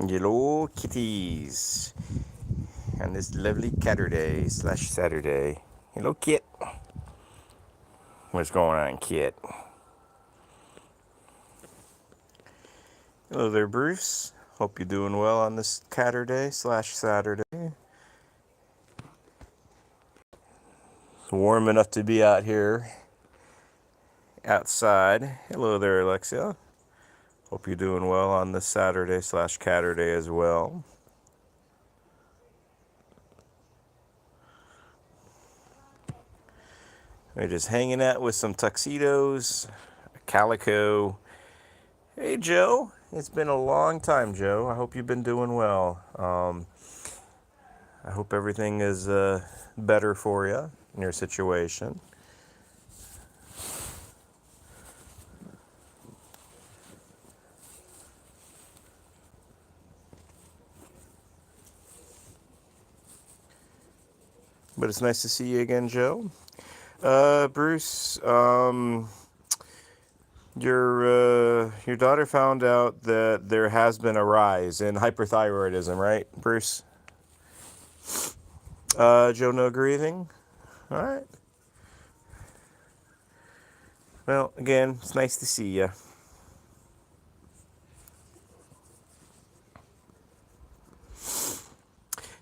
Hello, kitties. On this lovely Catterday / Saturday. Hello, Kit. What's going on, Kit? Hello there, Bruce. Hope you're doing well on this Catterday / Saturday. It's warm enough to be out here outside. Hello there, Alexia. Hope you're doing well on this Saturday / Catterday as well. We're just hanging out with some tuxedos, a calico. Hey, Joe. It's been a long time, Joe. I hope you've been doing well. I hope everything is better for you in your situation. But it's nice to see you again, Joe. Bruce, your daughter found out that there has been a rise in hyperthyroidism, right, Bruce? Joe, no grieving? All right. Well, again, it's nice to see you.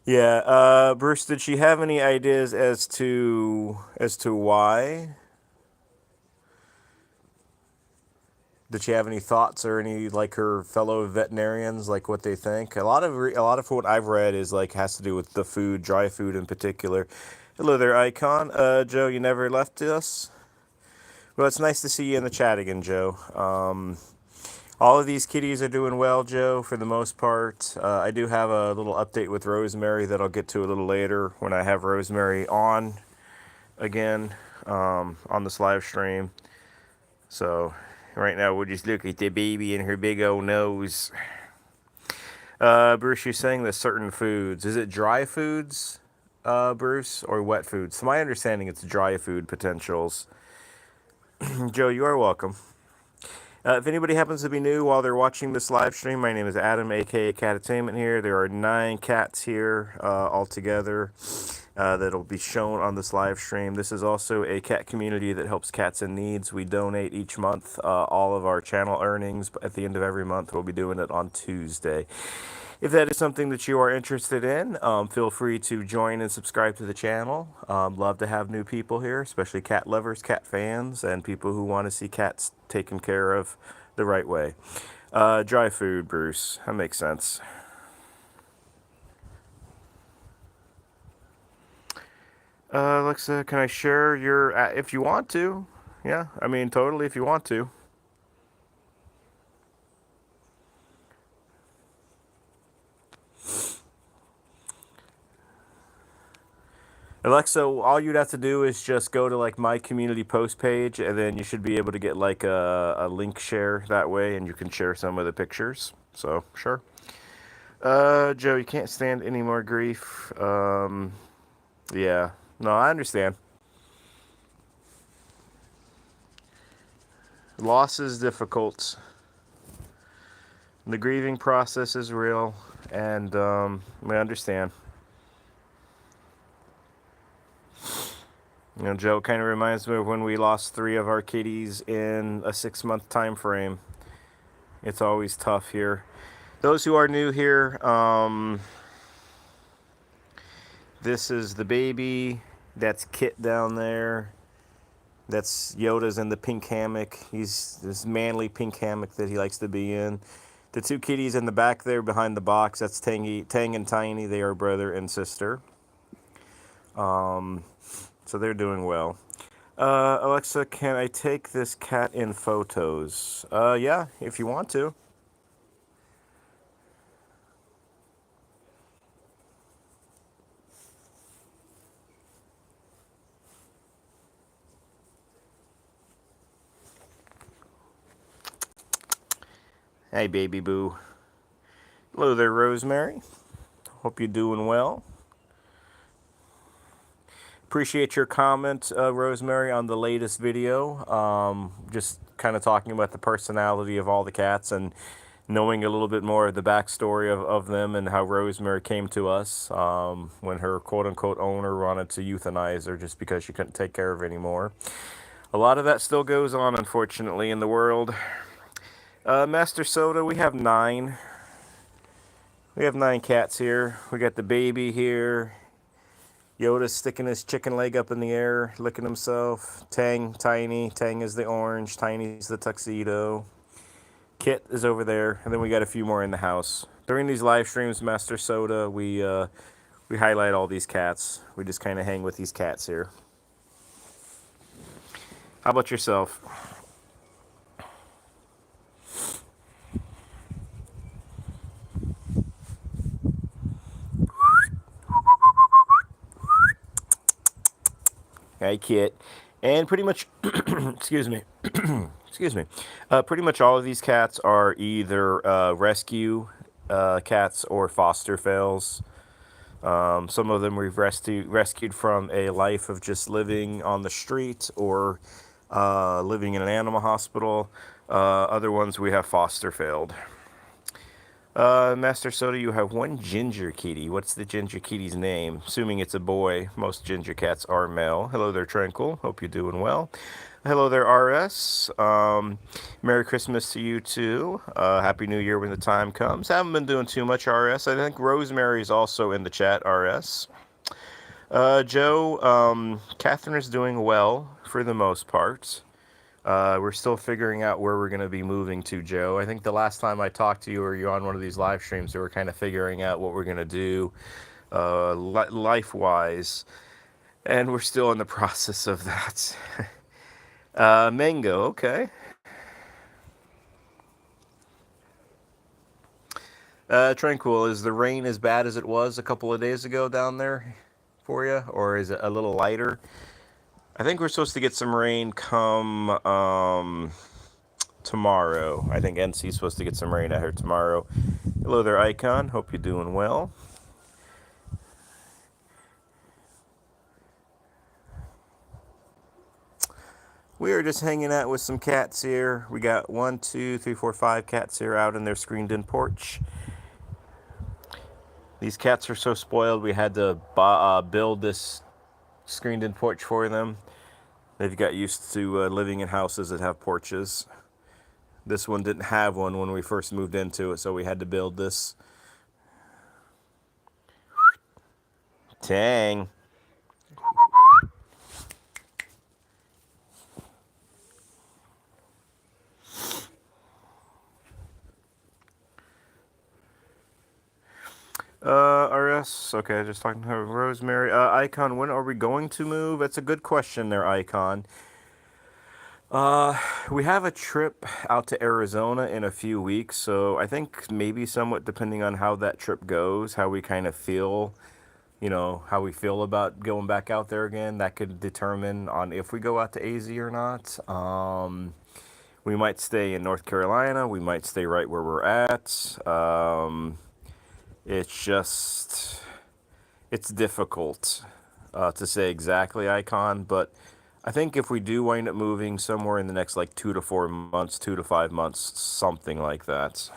Yeah, Bruce, did she have any ideas as to why? Did she have any thoughts or any like her fellow veterinarians like what they think? A lot of what I've read is like has to do with the food, dry food in particular. Hello there, Icon. Joe, you never left us. Well, it's nice to see you in the chat again, Joe. All of these kitties are doing well, Joe, for the most part. I do have a little update with Rosemary that I'll get to a little later when I have Rosemary on again on this live stream. So right now we'll just look at the baby and her big old nose. Bruce, you're saying that certain foods. Is it dry foods, Bruce, or wet foods? To my understanding, it's dry food potentials. Joe, you are welcome. If anybody happens to be new while they're watching this live stream, my name is Adam, aka Catattainment here. There are 9 cats here altogether that'll be shown on this live stream. This is also a cat community that helps cats in needs. We donate each month all of our channel earnings. At the end of every month, we'll be doing it on Tuesday. If that is something that you are interested in, feel free to join and subscribe to the channel. Love to have new people here, especially cat lovers, cat fans, and people who want to see cats taken care of the right way. Dry food, Bruce. That makes sense. Alexa, can I share your... if you want to. Yeah, I mean, totally if you want to. Alexa, all you'd have to do is just go to like my community post page, and then you should be able to get like a link share that way, and you can share some of the pictures. So sure. Joe, you can't stand any more grief. Yeah, no, I understand. Loss is difficult. The grieving process is real, and I understand. You know, Joe kind of reminds me of when we lost 3 of our kitties in a 6-month time frame. It's always tough here. Those who are new here, this is the baby. That's Kit down there. That's Yoda's in the pink hammock. He's this manly pink hammock that he likes to be in. The 2 kitties in the back there behind the box, that's Tang and Tiny. They are brother and sister. So they're doing well. Alexa, can I take this cat in photos? Yeah, if you want to. Hey, baby boo. Hello there, Rosemary. Hope you're doing well. Appreciate your comment, Rosemary, on the latest video. Just kind of talking about the personality of all the cats and knowing a little bit more of the backstory of them and how Rosemary came to us when her quote unquote owner wanted to euthanize her just because she couldn't take care of her anymore. A lot of that still goes on, unfortunately, in the world. Master Soda, we have nine. We have nine cats here. We got the baby here. Yoda's sticking his chicken leg up in the air, licking himself. Tang, Tiny. Tang is the orange. Tiny's the tuxedo. Kit is over there, and then we got a few more in the house. During these live streams, Master Soda, we highlight all these cats. We just kind of hang with these cats here. How about yourself? Hi, Kit. And pretty much, excuse me, excuse me. Pretty much all of these cats are either rescue cats or foster fails. Some of them we've rescued from a life of just living on the street or living in an animal hospital. Other ones we have foster failed. Master Soda, you have one ginger kitty. What's the ginger kitty's name? Assuming it's a boy. Most ginger cats are male. Hello there, Tranquil. Hope you're doing well. Hello there, RS. Merry Christmas to you too. Happy New Year when the time comes. Haven't been doing too much, RS. I think Rosemary is also in the chat, RS. Joe, Catherine is doing well for the most part. We're still figuring out where we're going to be moving to, Joe. I think the last time I talked to you or you on one of these live streams, we were kind of figuring out what we're going to do life-wise, and we're still in the process of that. Mango, okay. Tranquil, is the rain as bad as it was a couple of days ago down there for you, or is it a little lighter? I think we're supposed to get some rain come tomorrow. I think NC's supposed to get some rain out here tomorrow. Hello there, Icon. Hope you're doing well. We are just hanging out with some cats here. We got 1, 2, 3, 4, 5 cats here out in their screened-in porch. These cats are so spoiled, we had to build this screened-in porch for them. They've got used to living in houses that have porches. This one didn't have one when we first moved into it, so we had to build this. Tang. RS, okay, just talking to Rosemary. Icon, when are we going to move? That's a good question there, Icon. We have a trip out to Arizona in a few weeks, so I think maybe somewhat depending on how that trip goes, how we kind of feel, how we feel about going back out there again, that could determine on if we go out to AZ or not. We might stay in North Carolina, we might stay right where we're at. It's difficult to say exactly, Icon, but I think if we do wind up moving somewhere in the next like 2 to 4 months, 2 to 5 months, something like that.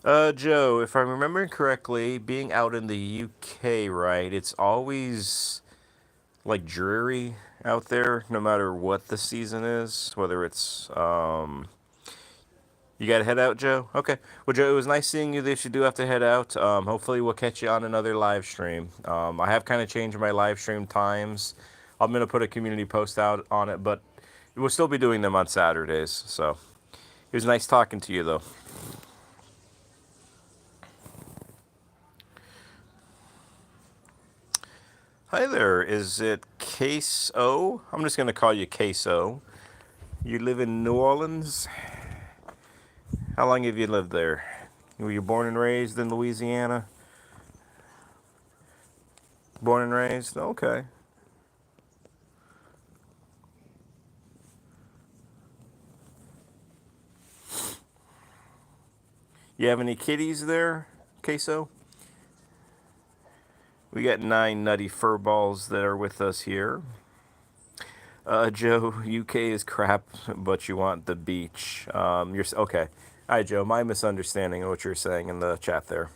Joe, if I'm remembering correctly, being out in the UK, right, it's always like dreary out there, no matter what the season is, whether it's you got to head out, Joe? Okay. Well, Joe, it was nice seeing you if you do have to head out. Hopefully, we'll catch you on another live stream. I have kind of changed my live stream times. I'm going to put a community post out on it, but we'll still be doing them on Saturdays. So it was nice talking to you, though. Hi there. Is it Case O? I'm just going to call you Case O. You live in New Orleans? How long have you lived there? Were you born and raised in Louisiana? Born and raised? Okay. You have any kitties there, Queso? We got 9 nutty furballs that are with us here. Joe, UK is crap, but you want the beach. You're okay. Hi, Joe. My misunderstanding of what you're saying in the chat there.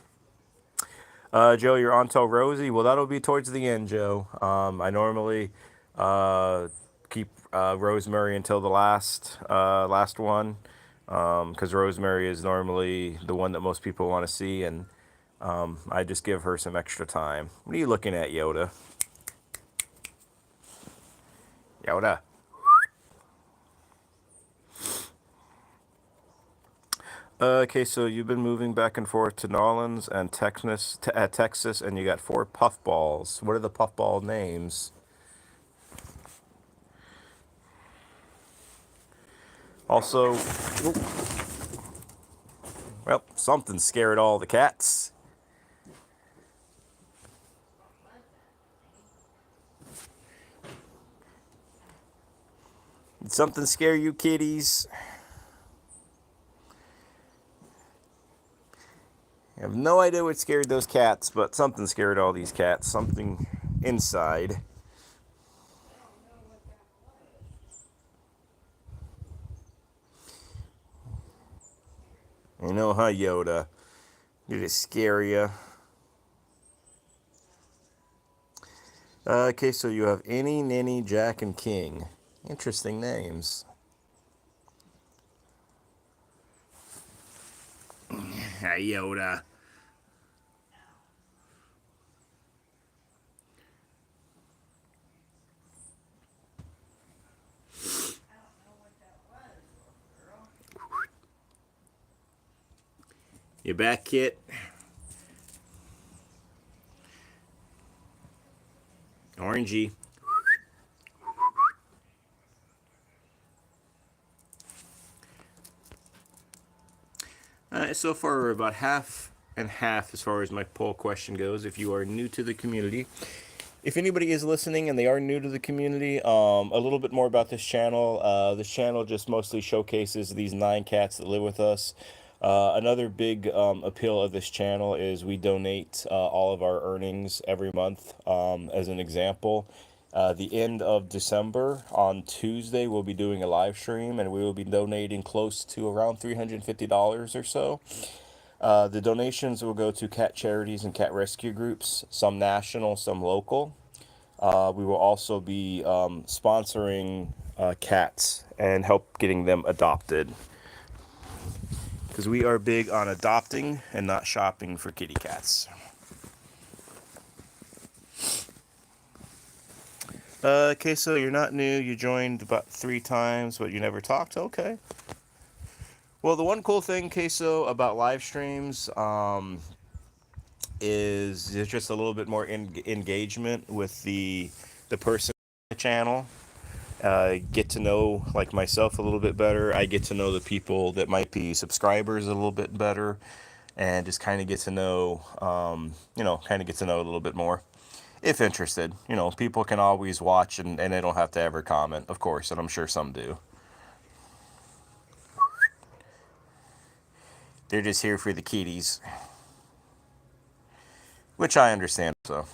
Joe, you're on till Rosie. Well, that'll be towards the end, Joe. I normally keep Rosemary until the last one, because Rosemary is normally the one that most people want to see, and I just give her some extra time. What are you looking at, Yoda? Yoda. Okay, so you've been moving back and forth to Nolans and Texas, and you got 4 puffballs. What are the puffball names? Also, well, something scared all the cats. Did something scare you, kitties? I have no idea what scared those cats, but something scared all these cats. Something inside. I know, huh, Yoda? Did it scare you? Okay, so you have Any, Ninny, Jack, and King. Interesting names. Hi, Yoda. You back, Kit? Orangey. So far, we're about half and half as far as my poll question goes. If you are new to the community, if anybody is listening and they are new to the community, a little bit more about this channel. This channel just mostly showcases these 9 cats that live with us. Another big appeal of this channel is we donate all of our earnings every month. As an example, the end of December on Tuesday, we'll be doing a live stream, and we will be donating close to around $350 or so. The donations will go to cat charities and cat rescue groups, some national, some local. We will also be sponsoring cats and help getting them adopted, because we are big on adopting and not shopping for kitty cats. Okay, so you're not new. You joined about 3 times, but you never talked. Okay. Well, the one cool thing, Queso, about live streams is there's just a little bit more engagement with the person on the channel. Get to know, like myself, a little bit better. I get to know the people that might be subscribers a little bit better, and just kind of get to know, kind of get to know a little bit more. If interested, people can always watch, and they don't have to ever comment, of course, and I'm sure some do. They're just here for the kitties, which I understand, so.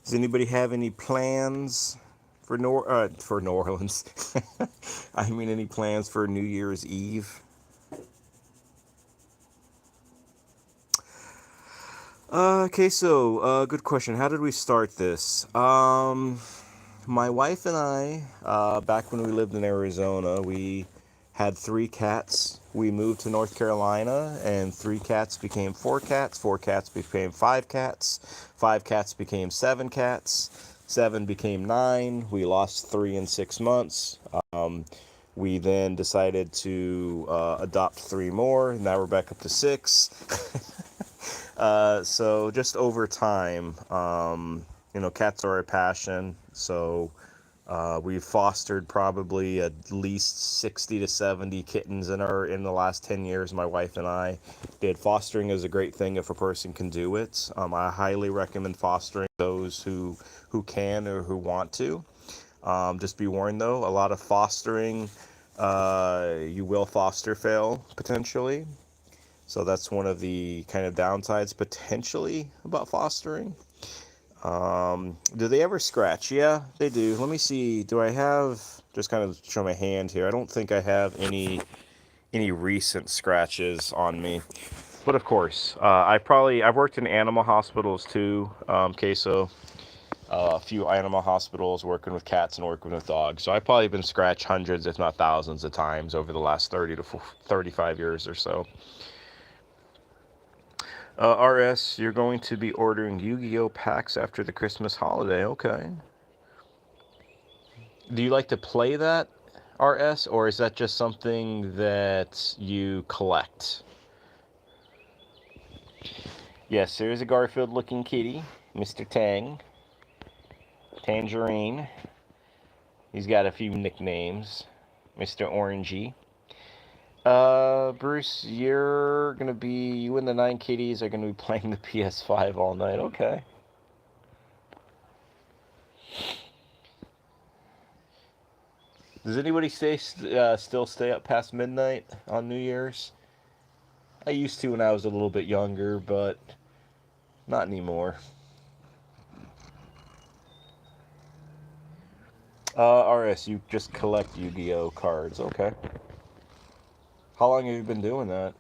Does anybody have any plans for New Orleans? I mean, any plans for New Year's Eve? Okay, so good question. How did we start this? My wife and I, back when we lived in Arizona, we had 3 cats. We moved to North Carolina, and 3 cats became 4 cats. 4 cats became 5 cats. 5 cats became 7 cats. 7 became 9. We lost 3 in 6 months. We then decided to adopt 3 more. Now we're back up to 6. So just over time, cats are a passion. So We've fostered probably at least 60 to 70 kittens in the last 10 years. My wife and I did. Fostering is a great thing if a person can do it. I highly recommend fostering those who can or who want to. Just be warned though, a lot of fostering, you will foster fail potentially. So that's one of the kind of downsides potentially about fostering. Do they ever scratch? Yeah, they do. Let me see. Do I have, just kind of show my hand here. I don't think I have any recent scratches on me. But of course, I've worked in animal hospitals too, Queso. A few animal hospitals working with cats and working with dogs. So I've probably been scratched hundreds, if not thousands of times over the last 30 to 35 years or so. RS, you're going to be ordering Yu-Gi-Oh packs after the Christmas holiday. Okay. Do you like to play that, RS, or is that just something that you collect? Yes, there's a Garfield-looking kitty, Mr. Tang. Tangerine. He's got a few nicknames. Mr. Orangey. Bruce, you and the 9 kitties are gonna be playing the PS5 all night. Okay. Does anybody still stay up past midnight on New Year's? I used to when I was a little bit younger, but not anymore. RS, you just collect Yu-Gi-Oh cards. Okay. How long have you been doing that?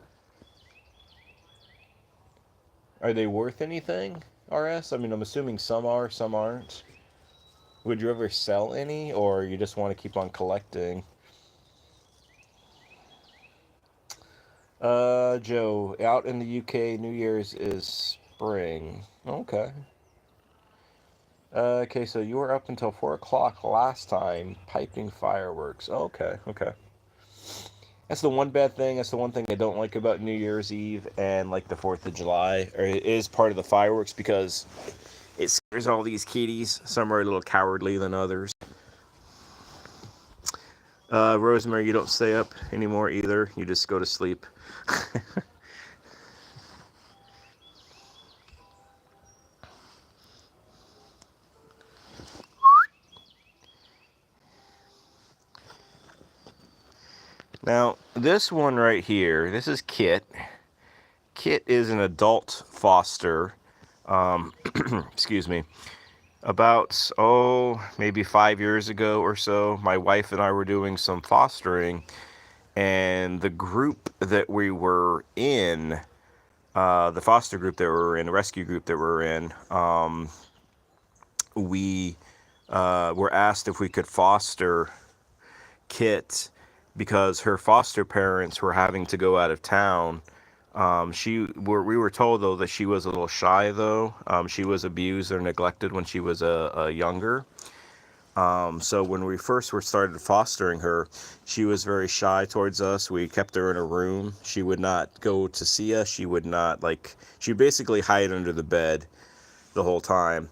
Are they worth anything, RS? I mean, I'm assuming some are, some aren't. Would you ever sell any, or you just want to keep on collecting? Joe, out in the UK, New Year's is spring. Okay. Okay, so you were up until 4 o'clock last time, piping fireworks. Okay, okay. That's the one bad thing. That's the one thing I don't like about New Year's Eve and like the 4th of July, or it is part of the fireworks because it scares all these kitties. Some are a little cowardly than others. Rosemary, you don't stay up anymore either. You just go to sleep. Now, this one right here, this is Kit. Kit is an adult foster. Excuse me. About, maybe 5 years ago or so, my wife and I were doing some fostering, and the group that we were in, the foster group that we were in, the rescue group that we were in, we were asked if we could foster Kit because her foster parents were having to go out of town. We were told though that she was a little shy though. She was abused or neglected when she was a younger. So when we first started fostering her, she was very shy towards us. We kept her in a room. She would not go to see us. She would not she basically hide under the bed the whole time.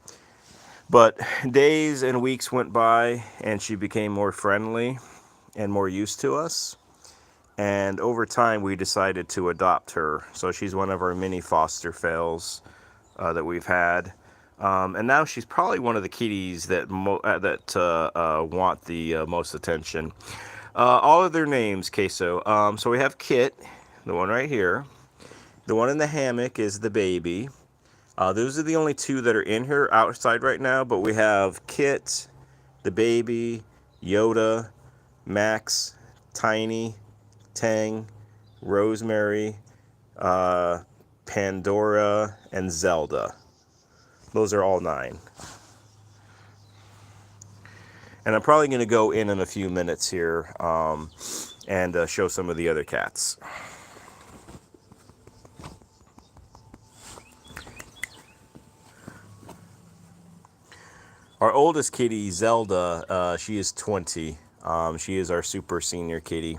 But days and weeks went by and she became more friendly and more used to us. And over time, we decided to adopt her. So she's one of our mini foster fails that we've had. And now she's probably one of the kitties that want the most attention. All of their names, Queso. So we have Kit, the one right here. The one in the hammock is the baby. Those are the only 2 that are in here outside right now. But we have Kit, the baby, Yoda, Max, Tiny, Tang, Rosemary, Pandora, and Zelda. Those are all 9. And I'm probably going to go in a few minutes here and show some of the other cats. Our oldest kitty, Zelda, she is 20. She is our super senior kitty.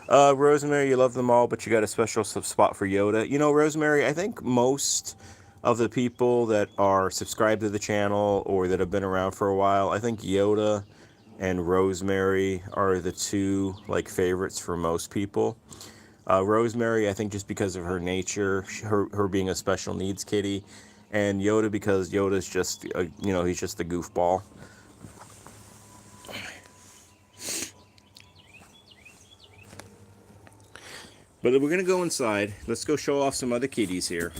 Rosemary, you love them all, but you got a special spot for Yoda. You know, Rosemary, I think most of the people that are subscribed to the channel or that have been around for a while, I think Yoda and Rosemary are the two like favorites for most people. Rosemary, I think just because of her nature, her being a special needs kitty, and Yoda because Yoda's just you know, he's just a goofball. But we're gonna go inside. Let's go show off some other kitties here.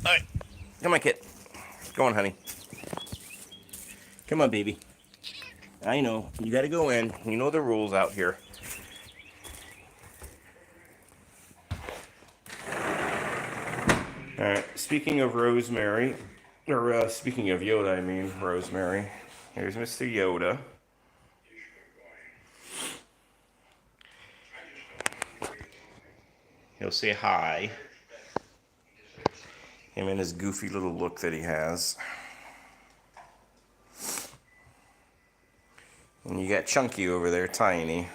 All right, come on, kid. Go on, honey. Come on, baby. I know you got to go in. You know the rules out here. All right. Speaking of Rosemary, or speaking of Yoda, I mean Rosemary. Here's Mr. Yoda. He'll say hi. Him and his goofy little look that he has. And you got Chunky over there, Tiny.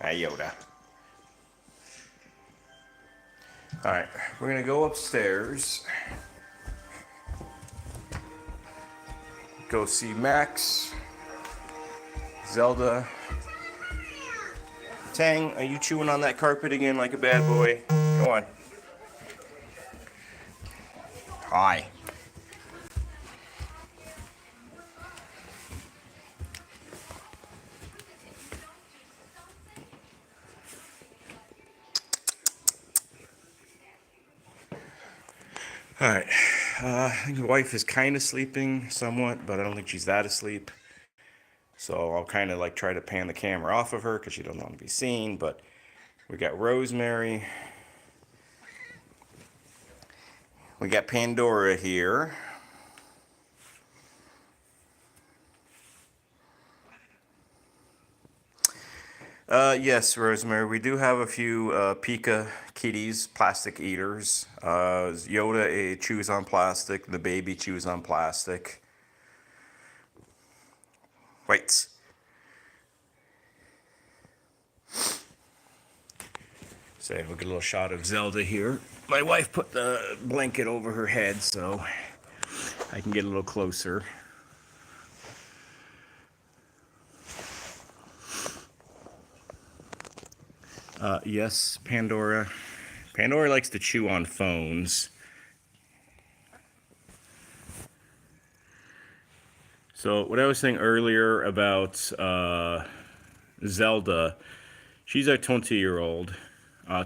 Hi, Yoda. All right, we're gonna go upstairs. Go see Max, Zelda. Tang, are you chewing on that carpet again like a bad boy? Go on. Hi. All right. I think the wife is kind of sleeping somewhat, but I don't think she's that asleep. So I'll kind of like try to pan the camera off of her because she doesn't want to be seen. But we got Rosemary. We got Pandora here. Yes, Rosemary, we do have a few Pika kitties, plastic eaters. Yoda chews on plastic. The baby chews on plastic. Wait. So we'll get a little shot of Zelda here. My wife put the blanket over her head so I can get a little closer. Yes, Pandora. Pandora likes to chew on phones. So what I was saying earlier about Zelda, she's a 20-year-old,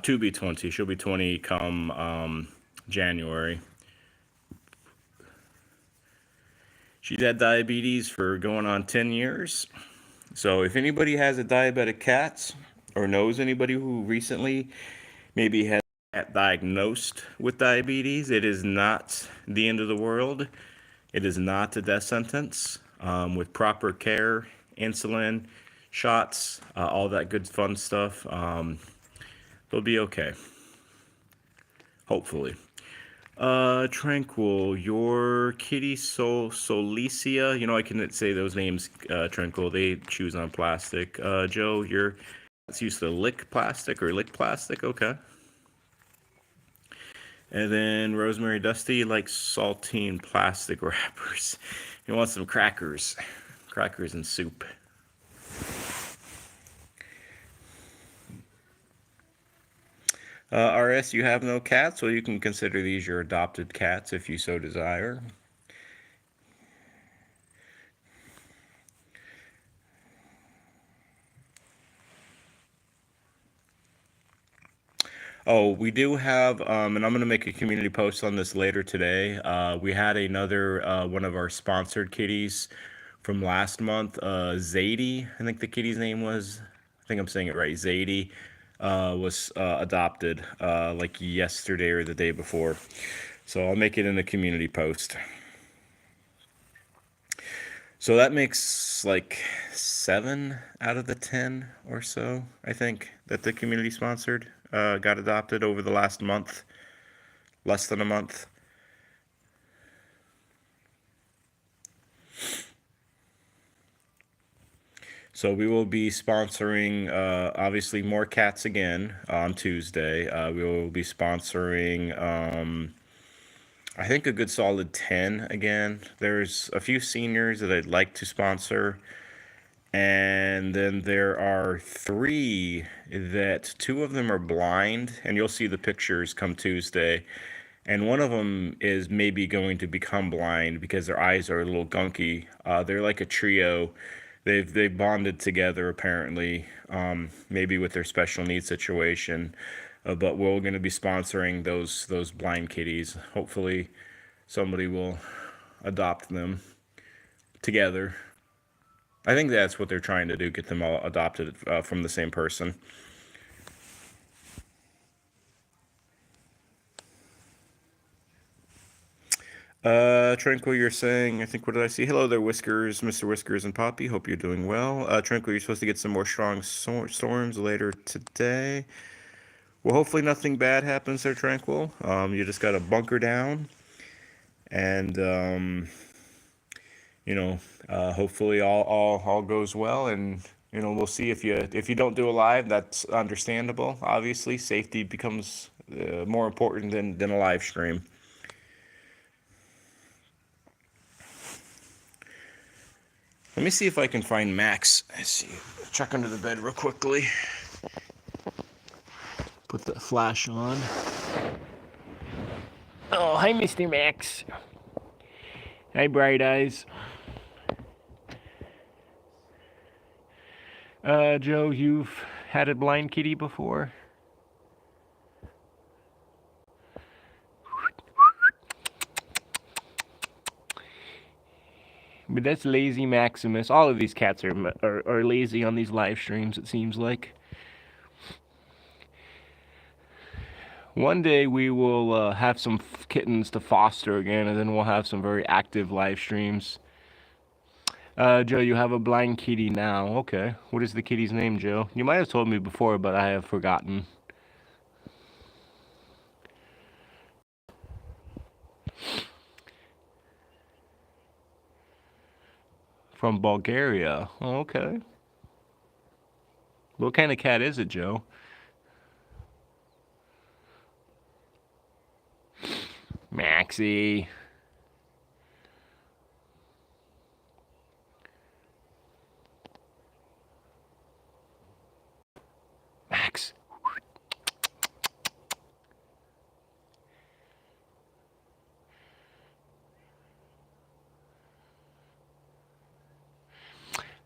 to be 20. She'll be 20 come January. She's had diabetes for going on 10 years. So if anybody has a diabetic cat or knows anybody who recently maybe had diagnosed with diabetes, it is not the end of the world. It is not a death sentence. With proper care, insulin, shots, all that good fun stuff, they'll be okay. Hopefully. Tranquil, your kitty Solicia, you know, I can say those names, Tranquil, they chews on plastic. Joe, it's used to lick plastic, okay. And then Rosemary Dusty likes saltine plastic wrappers. He wants some crackers and soup. RS, you have no cats, so you can consider these your adopted cats if you so desire. Oh, we do have, and I'm going to make a community post on this later today. We had another one of our sponsored kitties from last month, Zadie, I think the kitty's name was. I think I'm saying it right. Zadie was adopted like yesterday or the day before. So I'll make it in the community post. So that makes like 7 out of the 10 or so, I think, that the community sponsored got adopted over the last month, less than a month. So we will be sponsoring, obviously, more cats again on Tuesday. We will be sponsoring, I think, a good solid 10 again. There's a few seniors that I'd like to sponsor. And then there are 3 that 2 of them are blind, and you'll see the pictures come Tuesday. And one of them is maybe going to become blind because their eyes are a little gunky. They're like a trio. They've bonded together apparently, maybe with their special needs situation. But we're going to be sponsoring those blind kitties. Hopefully, somebody will adopt them together. I think that's what they're trying to do, get them all adopted from the same person. Tranquil, you're saying, I think, what did I see? Hello there, Whiskers, Mr. Whiskers and Poppy. Hope you're doing well. Tranquil, you're supposed to get some more strong storms later today. Well, hopefully nothing bad happens there, Tranquil. You just got to bunker down. And, hopefully all goes well. And, we'll see if you don't do a live, that's understandable. Obviously, safety becomes more important than a live stream. Let me see if I can find Max. Let's see. Check under the bed real quickly. Put the flash on. Oh, hi, Mr. Max. Hi, Bright Eyes. Joe, you've had a blind kitty before? But that's lazy Maximus. All of these cats are lazy on these live streams, it seems like. One day we will have some kittens to foster again, and then we'll have some very active live streams. Joe, you have a blind kitty now. Okay. What is the kitty's name, Joe? You might have told me before, but I have forgotten. From Bulgaria. Oh, okay. What kind of cat is it, Joe? Maxie. Max.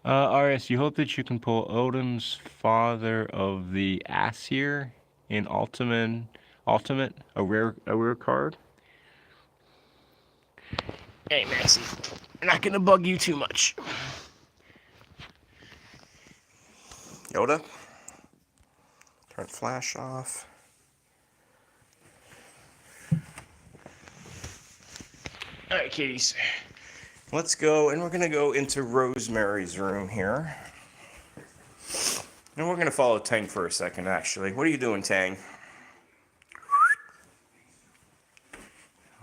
RS, you hope that you can pull Odin's Father of the Aesir in Ultimate, a rare card. Hey, Maxie, I'm not gonna bug you too much. Yoda, turn flash off. All right, kitties. Let's go, and we're going to go into Rosemary's room here. And we're going to follow Tang for a second, actually. What are you doing, Tang?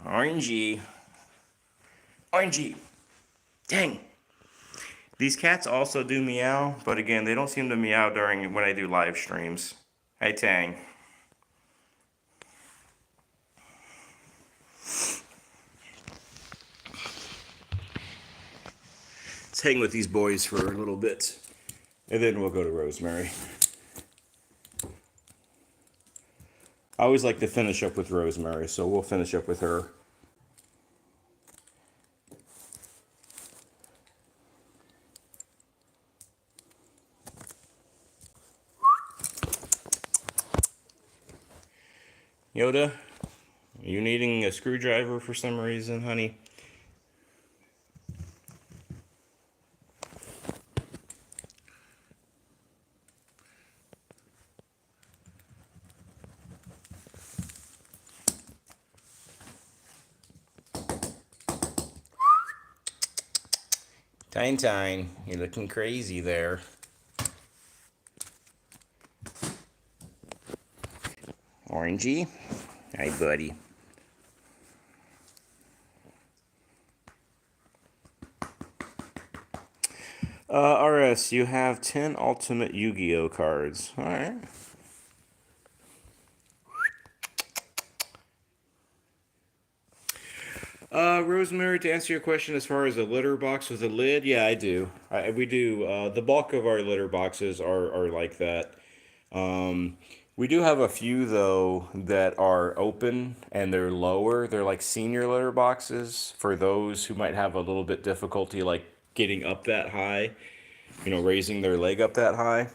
Orangey. Orangey. Tang. These cats also do meow, but again, they don't seem to meow when I do live streams. Hey, Tang. Let's hang with these boys for a little bit, and then we'll go to Rosemary. I always like to finish up with Rosemary, so we'll finish up with her. Yoda, are you needing a screwdriver for some reason, honey? Tine Tine, you're looking crazy there. Orangey. Hi, buddy. RS, you have 10 Ultimate Yu-Gi-Oh cards. Alright. Rosemary, to answer your question as far as a litter box with a lid, yeah, I do. We do. The bulk of our litter boxes are like that. Um, we do have a few, though, that are open and they're lower. They're like senior litter boxes for those who might have a little bit difficulty, like getting up that high, raising their leg up that high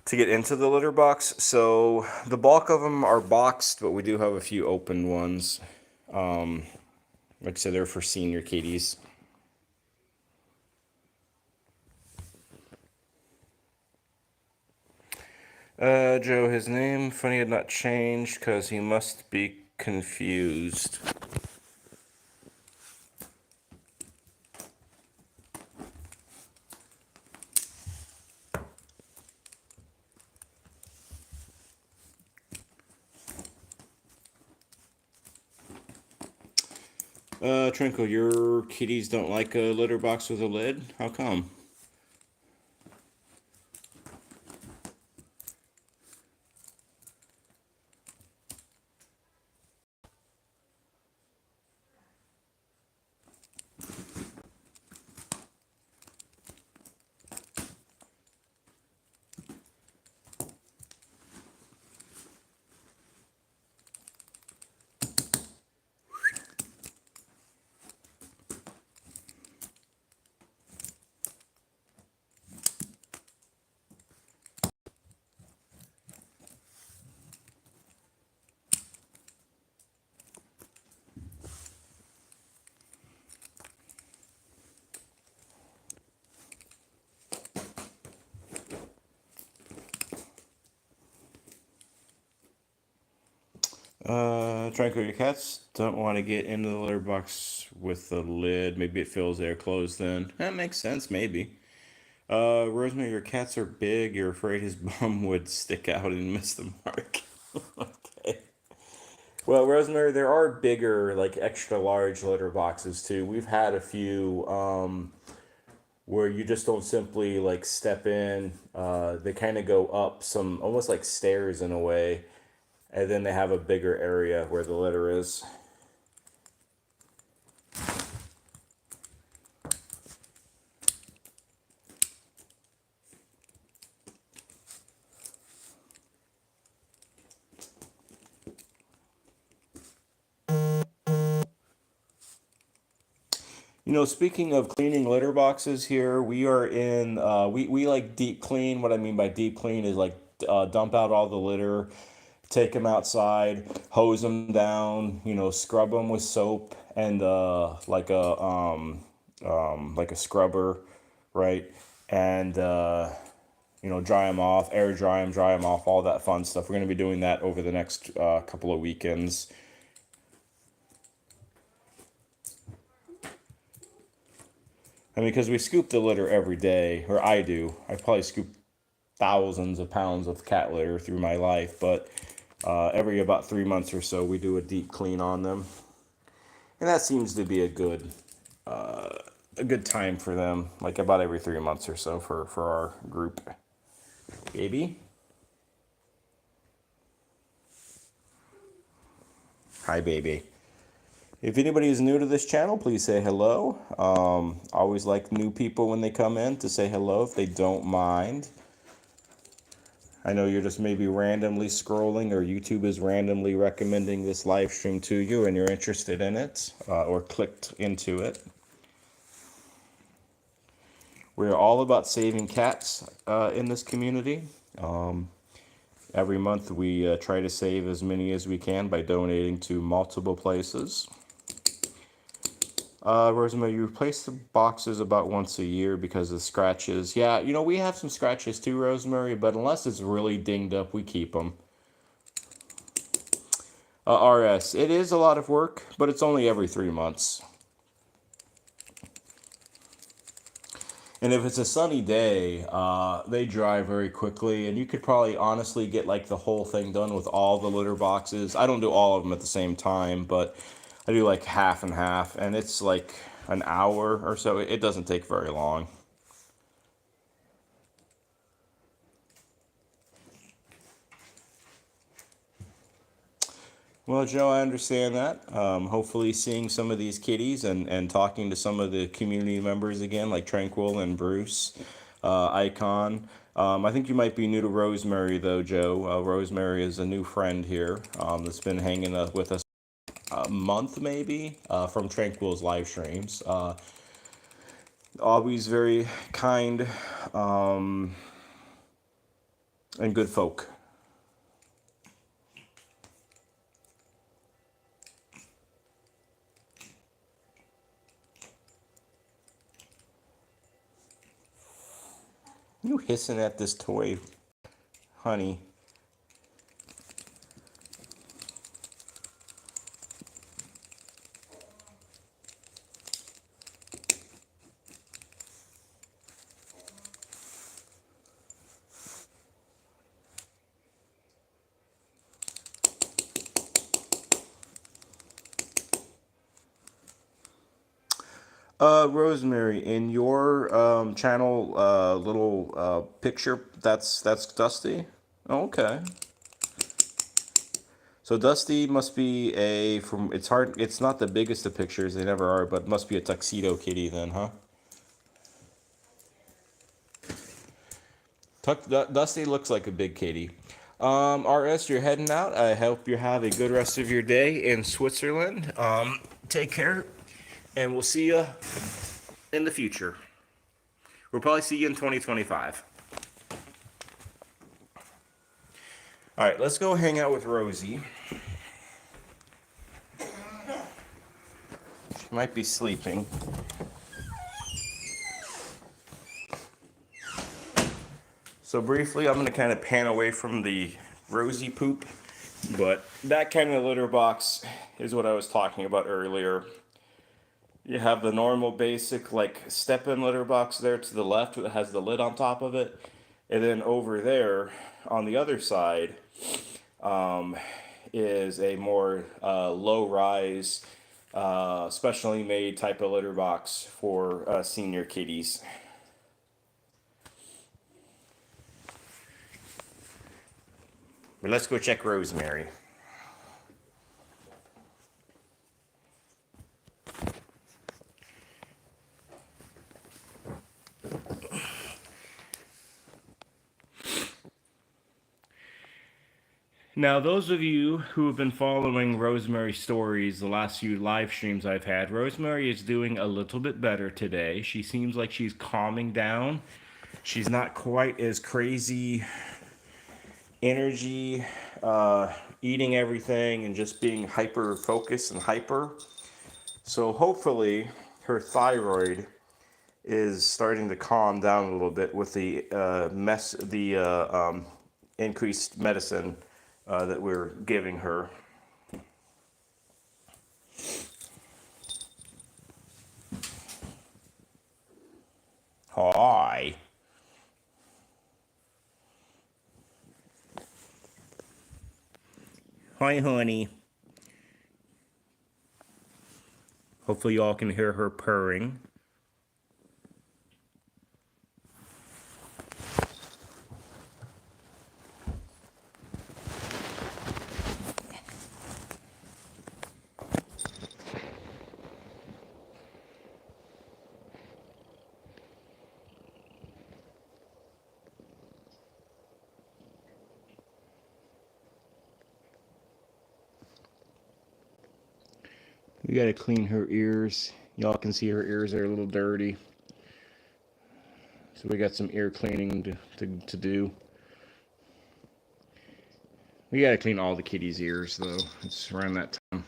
to get into the litter box. So the bulk of them are boxed, but we do have a few open ones. Like I said, they're for senior kitties. Joe, his name, funny, had not changed because he must be confused. Twinkle, your kitties don't like a litter box with a lid? How come? Twinkle, your cats don't want to get into the litter box with the lid. Maybe it feels air closed then. That makes sense, maybe. Rosemary, your cats are big. You're afraid his bum would stick out and miss the mark. Okay. Well, Rosemary, there are bigger, like extra large litter boxes too. We've had a few where you just don't simply like step in. They kind of go up some, almost like stairs in a way, and then they have a bigger area where the litter is. Speaking of cleaning litter boxes here, we are in, we like deep clean. What I mean by deep clean is like dump out all the litter, take them outside, hose them down, scrub them with soap and like a scrubber, right? And, dry them off, air dry them off, all that fun stuff. We're going to be doing that over the next couple of weekends. I mean, because we scoop the litter every day, or I do. I probably scoop thousands of pounds of cat litter through my life, but every about 3 months or so, we do a deep clean on them, and that seems to be a good time for them. Like about every 3 months or so for our group. Baby, hi, baby. If anybody is new to this channel, please say hello. Always like new people when they come in to say hello if they don't mind. I know you're just maybe randomly scrolling or YouTube is randomly recommending this live stream to you and you're interested in it or clicked into it. We're all about saving cats in this community. Every month we try to save as many as we can by donating to multiple places. Rosemary, you replace the boxes about once a year because of scratches. Yeah, we have some scratches too, Rosemary, but unless it's really dinged up, we keep them. RS, it is a lot of work, but it's only every 3 months. And if it's a sunny day, they dry very quickly, and you could probably honestly get like the whole thing done with all the litter boxes. I don't do all of them at the same time, but I do like half and half, and it's like an hour or so. It doesn't take very long. Well, Joe, I understand that. Hopefully, seeing some of these kitties and talking to some of the community members again, like Tranquil and Bruce, Icon. I think you might be new to Rosemary, though, Joe. Rosemary is a new friend here that's been hanging with us a month, maybe, from Tranquil's live streams. Always very kind and good folk. You hissing at this toy, honey? Rosemary, in your channel little picture, that's Dusty. Oh, okay. So Dusty must be a from. It's hard. It's not the biggest of pictures. They never are, but must be a tuxedo kitty then, huh? Dusty looks like a big kitty. RS, you're heading out. I hope you have a good rest of your day in Switzerland. Take care, and we'll see you in the future. We'll probably see you in 2025. All right, let's go hang out with Rosie. She might be sleeping. So briefly, I'm going to kind of pan away from the Rosie poop, but that kind of litter box is what I was talking about earlier. You have the normal basic like step-in litter box there to the left that has the lid on top of it. And then over there on the other side is a more low-rise, specially made type of litter box for senior kitties. But let's go check Rosemary. Now, those of you who have been following Rosemary's stories, the last few live streams I've had, Rosemary is doing a little bit better today. She seems like she's calming down. She's not quite as crazy energy, eating everything and just being hyper focused and hyper. So hopefully her thyroid is starting to calm down a little bit with the increased medicine that we're giving her. Hi. Hi, honey. Hopefully y'all can hear her purring. We gotta clean her ears. Y'all can see her ears are a little dirty. So we got some ear cleaning to do. We gotta clean all the kitties' ears though. It's around that time.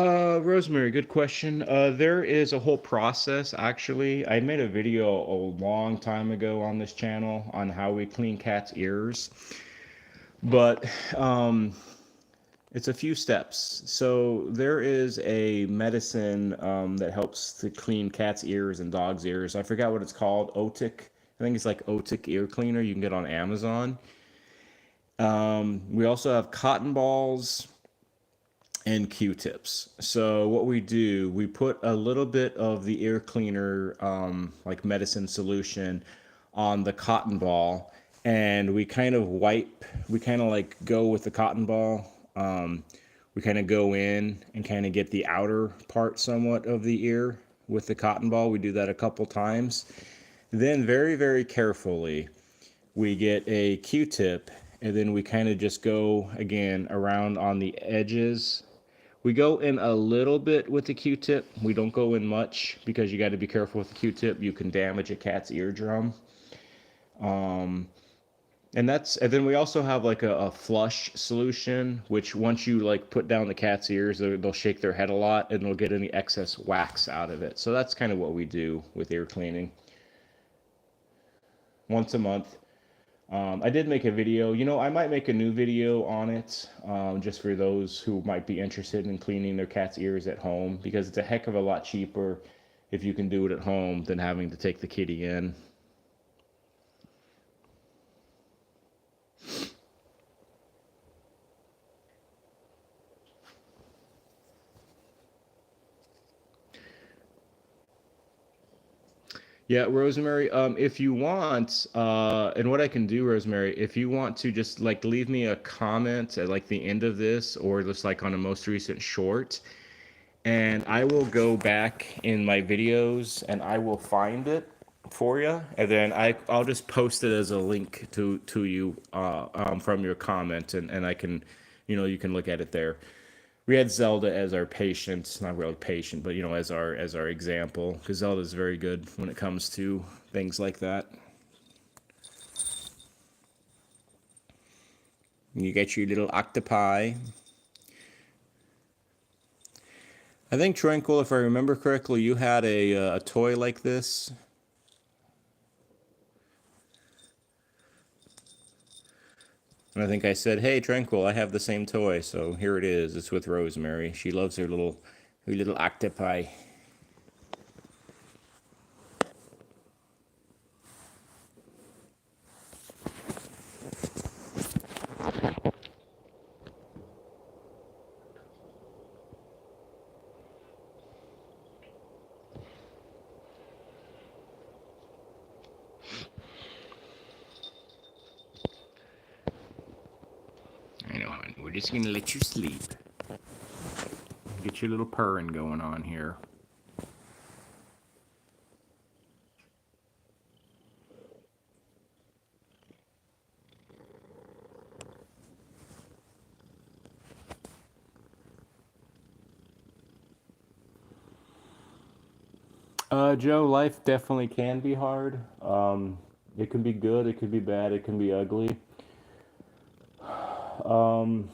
Rosemary, good question. There is a whole process actually. I made a video a long time ago on this channel on how we clean cats' ears, but um, it's a few steps. So there is a medicine that helps to clean cats' ears and dogs' ears. I forgot what it's called. Otic. I think it's like Otic ear cleaner. You can get on Amazon. We also have cotton balls and Q-tips. So what we do, we put a little bit of the ear cleaner, like medicine solution, on the cotton ball, and we kind of wipe. We kind of like go with the cotton ball. We kind of go in and kind of get the outer part somewhat of the ear with the cotton ball. We do that a couple times. Then very, very carefully, we get a Q-tip, and then we kind of just go again around on the edges. We go in a little bit with the Q-tip. We don't go in much because you got to be careful with the Q-tip. You can damage a cat's eardrum. And then we also have like a flush solution, which once you like put down the cat's ears, they'll shake their head a lot and they'll get any excess wax out of it. So that's kind of what we do with ear cleaning once a month. I did make a video. I might make a new video on it, just for those who might be interested in cleaning their cat's ears at home, because it's a heck of a lot cheaper if you can do it at home than having to take the kitty in. Yeah, Rosemary, if you want, and what I can do, Rosemary, if you want to just like leave me a comment at like the end of this or just like on a most recent short, and I will go back in my videos and I will find it for you, and then I'll just post it as a link to you from your comment, and I can, you can look at it there. We had Zelda as our patient, not really patient, but as our example, because Zelda is very good when it comes to things like that. You get your little octopi. I think Tranquil, if I remember correctly, you had a toy like this. And I think I said, "Hey, Tranquil, I have the same toy." So here it is. It's with Rosemary. She loves her little octopi. I know, hon. We're just gonna let you sleep. Get your little purring going on here. Joe, life definitely can be hard. It can be good, it can be bad, it can be ugly. Um,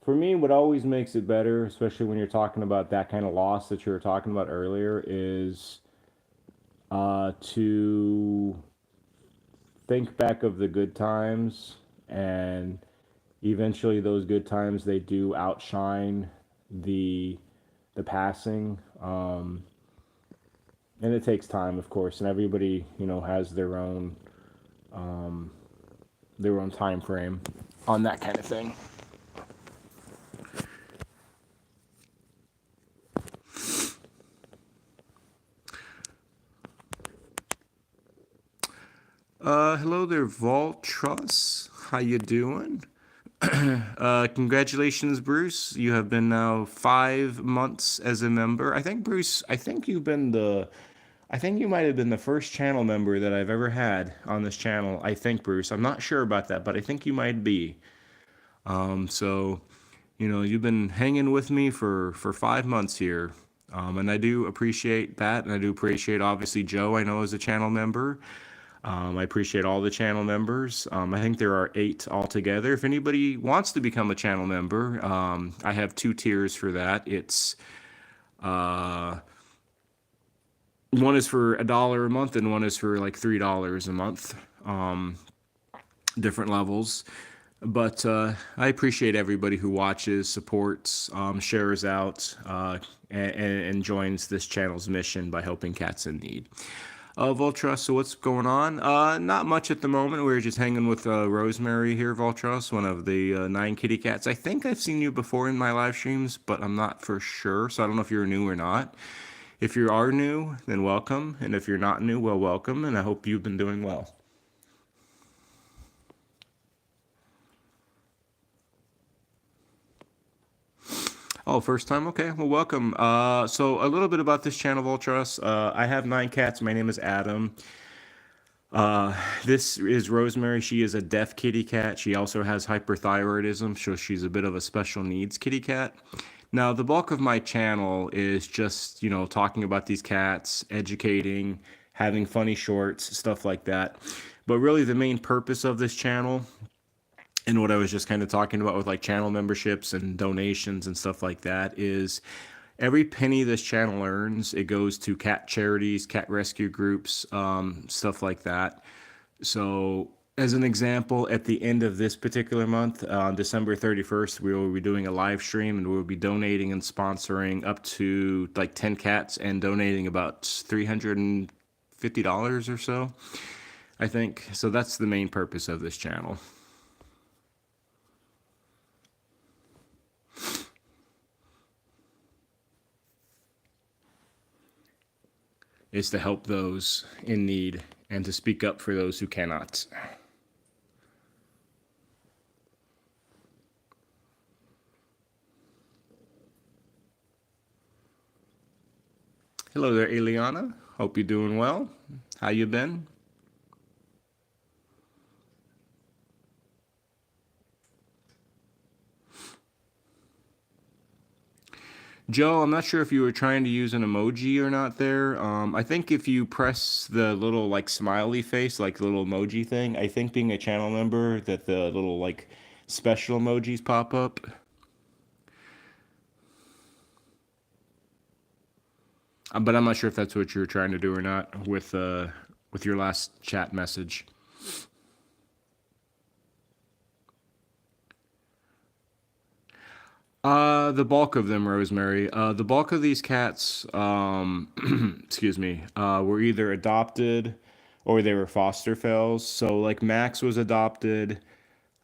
for me, what always makes it better, especially when you're talking about that kind of loss that you were talking about earlier, is to think back of the good times, and eventually those good times they do outshine the the passing. And it takes time, of course, and everybody has their own time frame on that kind of thing. Hello there, Vault Truss. How you doing? Congratulations, Bruce. You have been now 5 months as a member. I think, Bruce, I think you might have been the first channel member that I've ever had on this channel. I think, Bruce. I'm not sure about that, but I think you might be. So, you've been hanging with me for 5 months here. And I do appreciate that. And I do appreciate, obviously, Joe, I know, as a channel member. I appreciate all the channel members. I think there are 8 altogether. If anybody wants to become a channel member, I have 2 tiers for that. It's uh, one is for $1 a month, and one is for like $3 a month. Different levels. But I appreciate everybody who watches, supports, shares out, and joins this channel's mission by helping cats in need. Voltros, so what's going on? Not much at the moment. We're just hanging with Rosemary here, Voltros, one of the 9 kitty cats. I think I've seen you before in my live streams, but I'm not for sure, so I don't know if you're new or not. If you are new, then welcome, and if you're not new, well, welcome, and I hope you've been doing well. Oh, first time? Okay, well, welcome. So a little bit about this channel, Voltros. I have 9 cats. My name is Adam. This is Rosemary. She is a deaf kitty cat. She also has hyperthyroidism, so she's a bit of a special needs kitty cat. Now, the bulk of my channel is just, talking about these cats, educating, having funny shorts, stuff like that. But really, the main purpose of this channel, and what I was just kind of talking about with like channel memberships and donations and stuff like that, is every penny this channel earns, it goes to cat charities, cat rescue groups, stuff like that. So as an example, at the end of this particular month, on December 31st, we will be doing a live stream, and we'll be donating and sponsoring up to like 10 cats and donating about $350 or so, I think. So that's the main purpose of this channel. Is to help those in need and to speak up for those who cannot. Hello there, Eliana. Hope you're doing well. How you been? Joe, I'm not sure if you were trying to use an emoji or not there. I think if you press the little like smiley face, like the little emoji thing, I think being a channel member that the little like special emojis pop up. But I'm not sure if that's what you were trying to do or not with your last chat message. The bulk of them, Rosemary. The bulk of these cats, excuse me, were either adopted or they were foster fails. So, like, Max was adopted.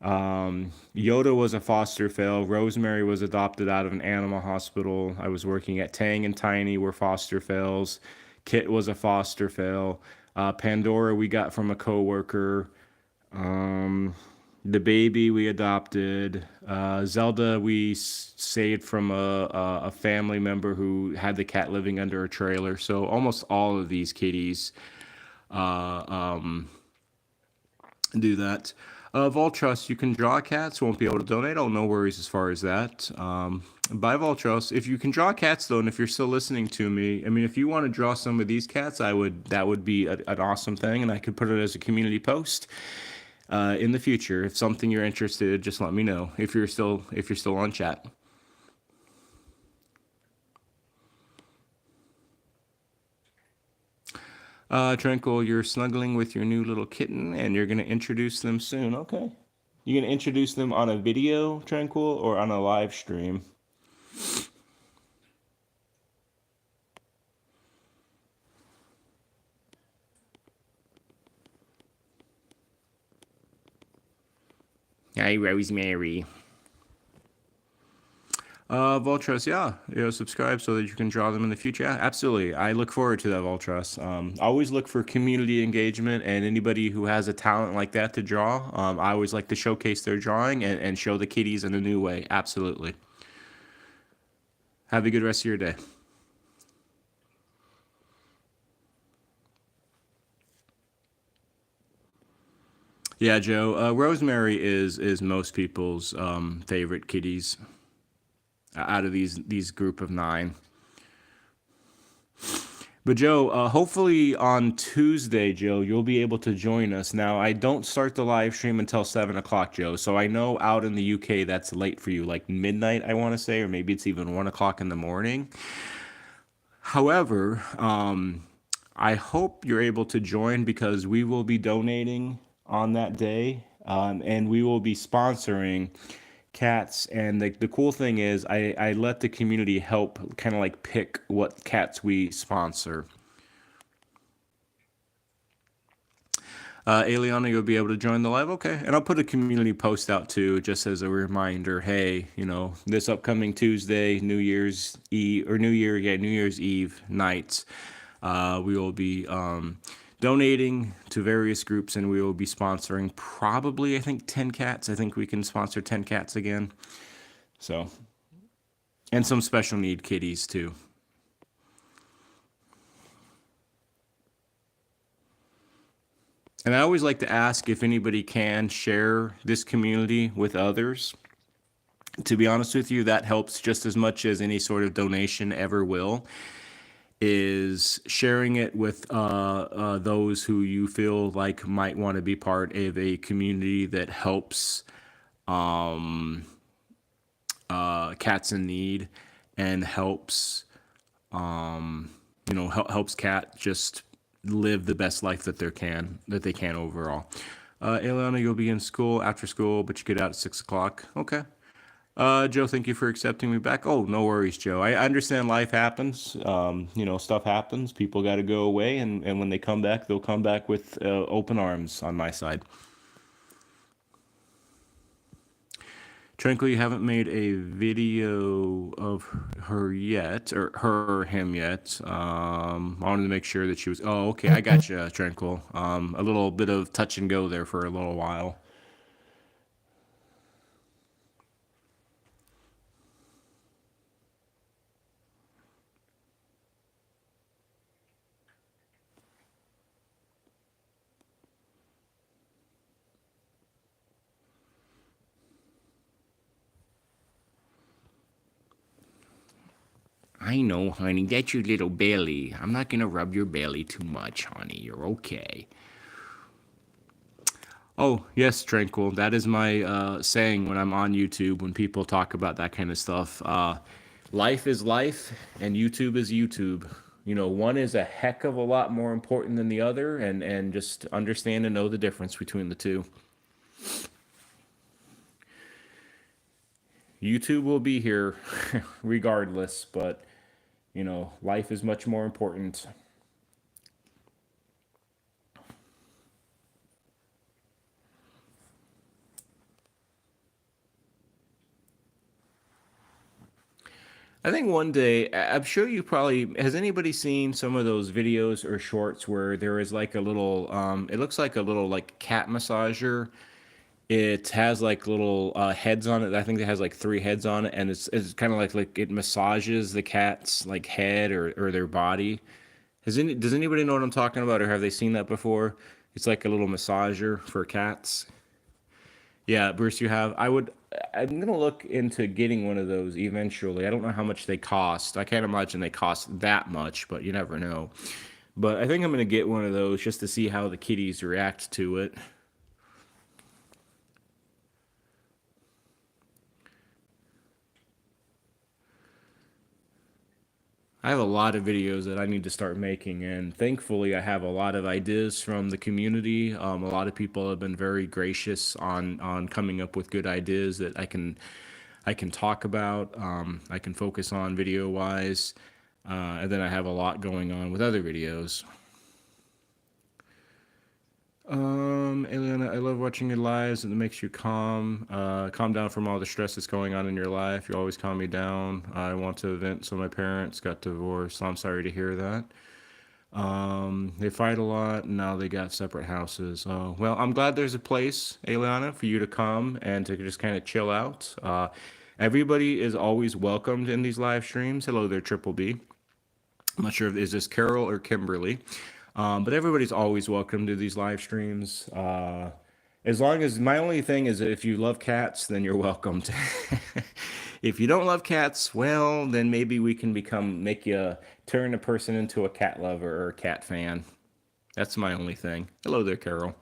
Yoda was a foster fail. Rosemary was adopted out of an animal hospital. I was working at Tang and Tiny were foster fails. Kit was a foster fail. Pandora we got from a coworker. The baby we adopted. Zelda we saved from a family member who had the cat living under a trailer. So almost all of these kitties uh, um, do that. Voltrust, you can draw cats, won't be able to donate. Oh, no worries as far as that. By Voltrust, if you can draw cats though, and if you're still listening to me, I mean, if you want to draw some of these cats, that would be an awesome thing, and I could put it as a community post in the future. If something you're interested in, just let me know. If you're still on chat. Tranquil, you're snuggling with your new little kitten, and you're gonna introduce them soon. Okay. You gonna introduce them on a video, Tranquil, or on a live stream? Hi, Rosemary. Voltros, yeah, subscribe so that you can draw them in the future. Yeah, absolutely. I look forward to that, Voltros. Always look for community engagement, and anybody who has a talent like that to draw, I always like to showcase their drawing and show the kitties in a new way. Absolutely. Have a good rest of your day. Yeah, Joe. Rosemary is most people's favorite kitties out of these group of 9. But Joe, hopefully on Tuesday, Joe, you'll be able to join us. Now, I don't start the live stream until 7 o'clock, Joe. So I know out in the UK that's late for you, like midnight, I want to say, or maybe it's even 1 o'clock in the morning. However, I hope you're able to join because we will be donating on that day, and we will be sponsoring cats. And the cool thing is, I let the community help kind of like pick what cats we sponsor. Eliana, you'll be able to join the live. Okay. And I'll put a community post out too, just as a reminder. Hey, this upcoming Tuesday, New Year's Eve, or New Year, yeah, New Year's Eve nights, we will be donating to various groups, and we will be sponsoring probably, I think, 10 cats. I think we can sponsor 10 cats again. So, and some special need kitties too. And I always like to ask if anybody can share this community with others. To be honest with you, that helps just as much as any sort of donation ever will, is sharing it with those who you feel like might want to be part of a community that helps cats in need, and helps helps cat just live the best life that they can overall. Eliana, you'll be in school after school, but you get out at 6 o'clock. Okay. Joe, thank you for accepting me back. Oh, no worries, Joe. I understand life happens. Stuff happens. People got to go away, and when they come back, they'll come back with open arms on my side. Tranquil, you haven't made a video of her yet, or her or him yet. I wanted to make sure that she was. Oh, okay, I got you, Tranquil. A little bit of touch and go there for a little while. I know, honey. That's your little belly. I'm not gonna rub your belly too much, honey. You're okay. Oh, yes, Tranquil. That is my saying when I'm on YouTube, when people talk about that kind of stuff. Life is life, and YouTube is YouTube. One is a heck of a lot more important than the other, and just understand and know the difference between the two. YouTube will be here regardless, but, life is much more important. I think one day, I'm sure you probably, has anybody seen some of those videos or shorts where there is like a little, it looks like a little like cat massager. It has like little heads on it. I think it has like three heads on it, and it's kind of like it massages the cat's like head or their body. Does anybody know what I'm talking about, or have they seen that before? It's like a little massager for cats. Yeah, Bruce, you have. I'm gonna look into getting one of those eventually. I don't know how much they cost. I can't imagine they cost that much, but you never know. But I think I'm gonna get one of those just to see how the kitties react to it. I have a lot of videos that I need to start making, and thankfully, I have a lot of ideas from the community. A lot of people have been very gracious on coming up with good ideas that I can talk about. I can focus on video wise, and then I have a lot going on with other videos. Eliana, I love watching your lives, and it makes you calm down from all the stress that's going on in your life. You always calm me down. I want to vent. So my parents got divorced. So I'm sorry to hear that. They fight a lot, and now they got separate houses. Well, I'm glad there's a place, Eliana, for you to come and to just kind of chill out. Everybody is always welcomed in these live streams. Hello there, Triple B. I'm not sure if is this Carol or Kimberly, but everybody's always welcome to these live streams. As long as my only thing is that if you love cats, then you're welcome to. If you don't love cats, well, then maybe we can make you turn a person into a cat lover or a cat fan. That's my only thing. Hello there, Carol.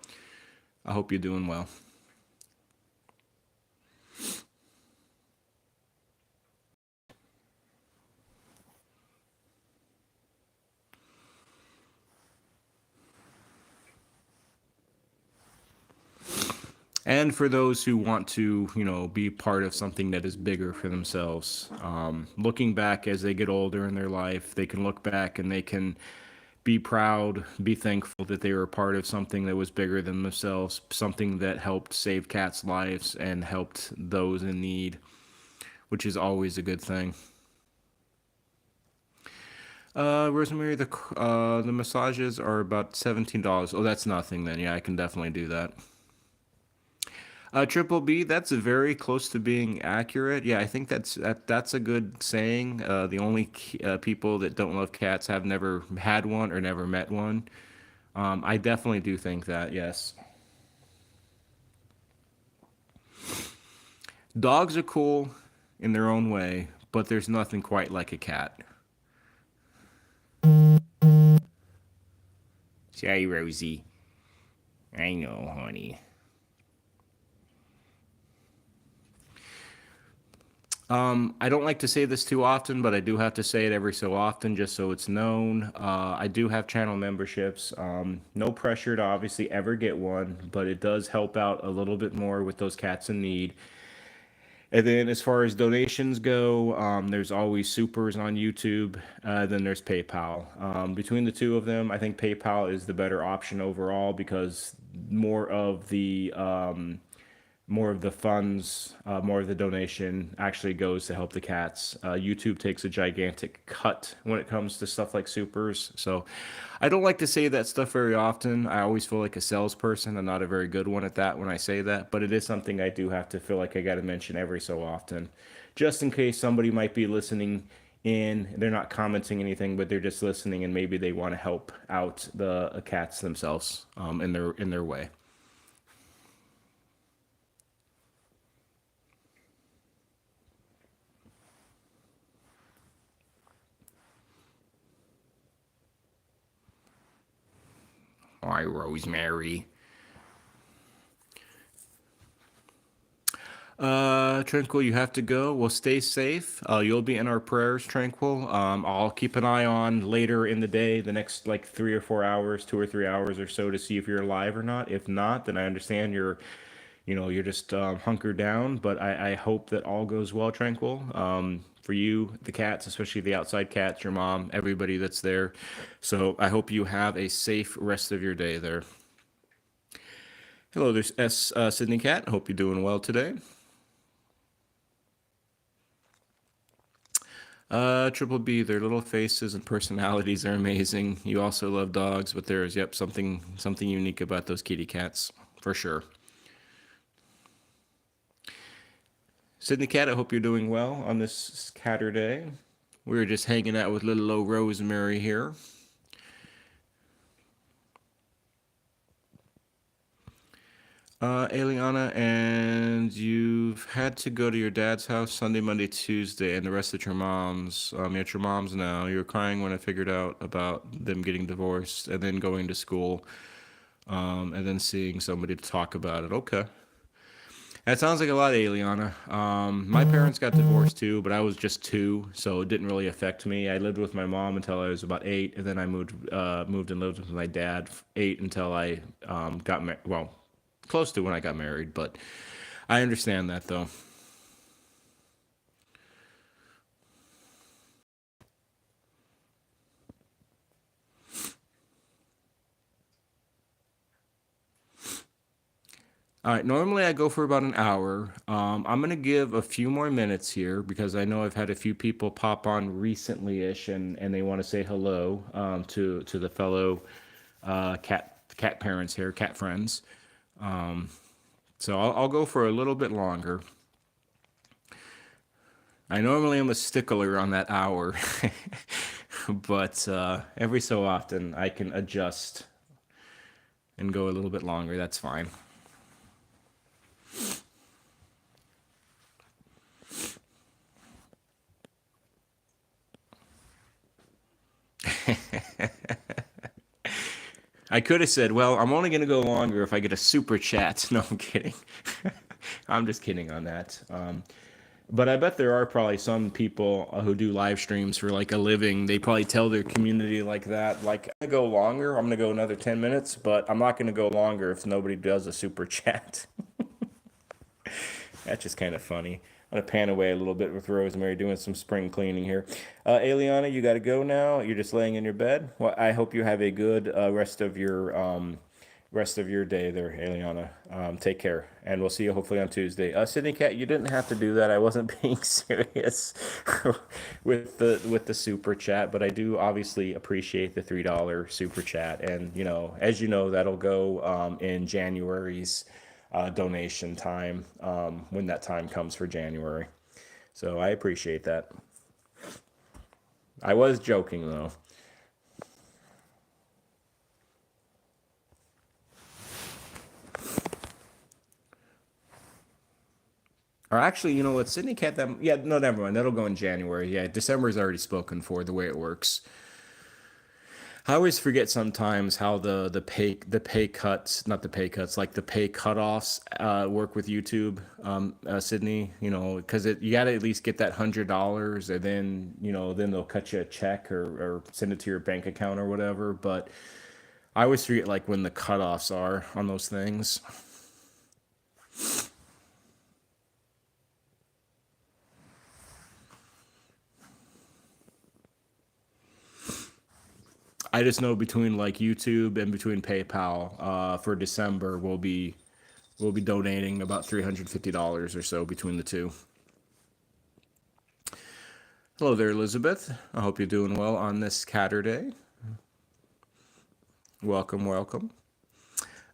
I hope you're doing well. And for those who want to, be part of something that is bigger for themselves, looking back as they get older in their life, they can look back and they can be proud, be thankful that they were a part of something that was bigger than themselves, something that helped save cats' lives and helped those in need, which is always a good thing. Rosemary, the massages are about $17. Oh, that's nothing then. Yeah, I can definitely do that. Triple B, that's very close to being accurate. Yeah, I think that's a good saying. The only people that don't love cats have never had one or never met one. I definitely do think that, yes. Dogs are cool in their own way, but there's nothing quite like a cat. Sorry, Rosie. I know, honey. I don't like to say this too often, but I do have to say it every so often just so it's known. I do have channel memberships. No pressure to obviously ever get one, but it does help out a little bit more with those cats in need. And then as far as donations go, there's always supers on YouTube. Then there's PayPal. Between the two of them, I think PayPal is the better option overall because more of the more of the funds, more of the donation actually goes to help the cats. YouTube takes a gigantic cut when it comes to stuff like supers. So I don't like to say that stuff very often. I always feel like a salesperson. I'm not a very good one at that when I say that, but it is something I do have to feel like I got to mention every so often, just in case somebody might be listening in. They're not commenting anything, but they're just listening, and maybe they want to help out the cats themselves in their way. Hi, Rosemary. Tranquil, you have to go. Well, stay safe. You'll be in our prayers, Tranquil. I'll keep an eye on later in the day, the next like 3 or 4 hours, 2 or 3 hours or so, to see if you're alive or not. If not, then I understand you're just hunkered down. But I hope that all goes well, Tranquil. For you, the cats, especially the outside cats, your mom, everybody that's there. So I hope you have a safe rest of your day there. Hello, there's Sydney Cat. Hope you're doing well today. Triple B, their little faces and personalities are amazing. You also love dogs, but there's something unique about those kitty cats for sure. Sydney Cat, I hope you're doing well on this Catterday. We were just hanging out with little old Rosemary here. Eliana, and you've had to go to your dad's house Sunday, Monday, Tuesday, and the rest at your mom's. You're at your mom's now. You were crying when I figured out about them getting divorced and then going to school, and then seeing somebody to talk about it. Okay. That sounds like a lot, Eliana. My parents got divorced too, but I was just 2, so it didn't really affect me. I lived with my mom until I was about 8, and then I moved and lived with my dad 8 until I got married. Well, close to when I got married, but I understand that though. All right, normally I go for about an hour. I'm gonna give a few more minutes here because I know I've had a few people pop on recently-ish, and they want to say hello to the fellow cat parents here, cat friends. So I'll go for a little bit longer. I normally am a stickler on that hour, but every so often I can adjust and go a little bit longer. That's fine. I could have said, well, I'm only going to go longer if I get a super chat. No, I'm kidding. I'm just kidding on that. But I bet there are probably some people who do live streams for like a living. They probably tell their community like that, like, I'm going to go longer. I'm going to go another 10 minutes, but I'm not going to go longer if nobody does a super chat. That's just kind of funny. I'm gonna pan away a little bit with Rosemary doing some spring cleaning here. Eliana, you got to go now. You're just laying in your bed. Well, I hope you have a good rest of your day there, Eliana. Take care, and we'll see you hopefully on Tuesday. Sydney Cat, you didn't have to do that. I wasn't being serious with the super chat, but I do obviously appreciate the $3 super chat, and as you know, that'll go in January's donation time when that time comes for January. So I appreciate that. I was joking though. Or actually, you know what? Sydney Cat, that, yeah, no, never mind. That'll go in January. Yeah, December is already spoken for the way it works. I always forget sometimes how the pay cuts, not the pay cuts, like the pay cutoffs work with YouTube, Sydney. Because you got to at least get that $100, and then they'll cut you a check or send it to your bank account or whatever. But I always forget like when the cutoffs are on those things. I just know between like YouTube and between PayPal for December we'll be donating about $350 or so between the two. Hello there, Elizabeth. I hope you're doing well on this Saturday. Welcome, welcome.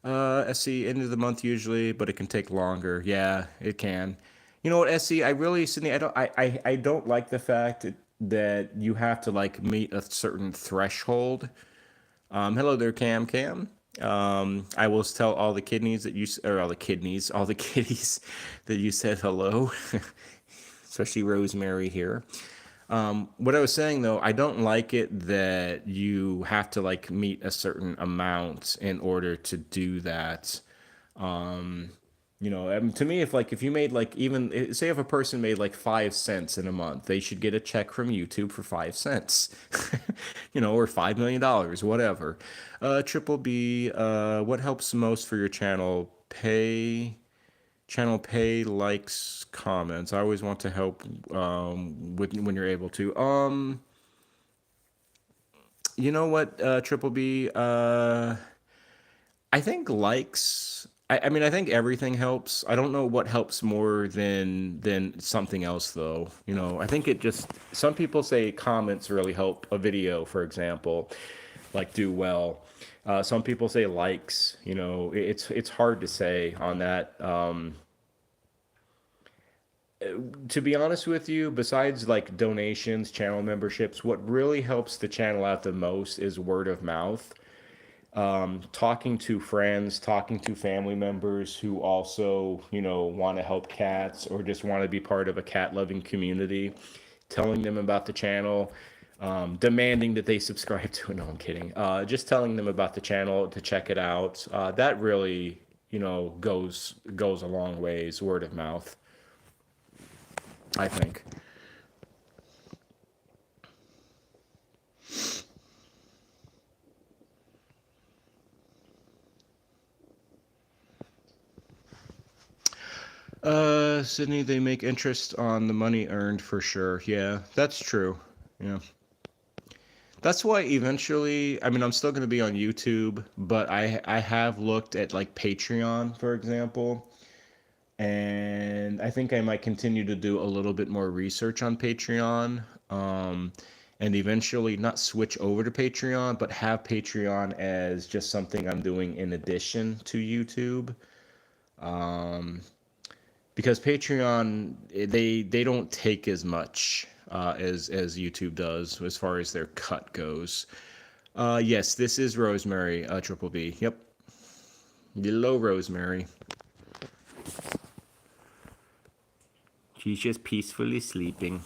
SC, end of the month usually, but it can take longer. Yeah, it can. You know what, SC? I really, Sydney, I don't like the fact that you have to like meet a certain threshold. Hello there, Cam. I will tell all the kidneys that you, or all the kitties that you said hello, especially Rosemary here. What I was saying though, I don't like it that you have to like meet a certain amount in order to do that. To me, if you made like even say if a person made like 5 cents in a month, they should get a check from YouTube for 5 cents, or $5 million, whatever. Triple B, what helps most for your channel pay, likes, comments? I always want to help when you're able to. You know what, Triple B? I think likes. I mean, I think everything helps. I don't know what helps more than something else, though. I think it just. Some people say comments really help a video, for example, like do well. Some people say likes. It's hard to say on that. To be honest with you, besides like donations, channel memberships, what really helps the channel out the most is word of mouth. Talking to friends, talking to family members who also, want to help cats or just want to be part of a cat loving community, telling them about the channel, demanding that they subscribe to it. No, I'm kidding. Just telling them about the channel to check it out. That really, goes a long ways, word of mouth, I think. Sydney, they make interest on the money earned for sure. Yeah, that's true. Yeah. That's why eventually, I mean, I'm still going to be on YouTube, but I have looked at like Patreon, for example, and I think I might continue to do a little bit more research on Patreon, and eventually not switch over to Patreon, but have Patreon as just something I'm doing in addition to YouTube. Because Patreon, they don't take as much as YouTube does as far as their cut goes. Yes, this is Rosemary, Triple B. Yep. Hello, Rosemary. She's just peacefully sleeping.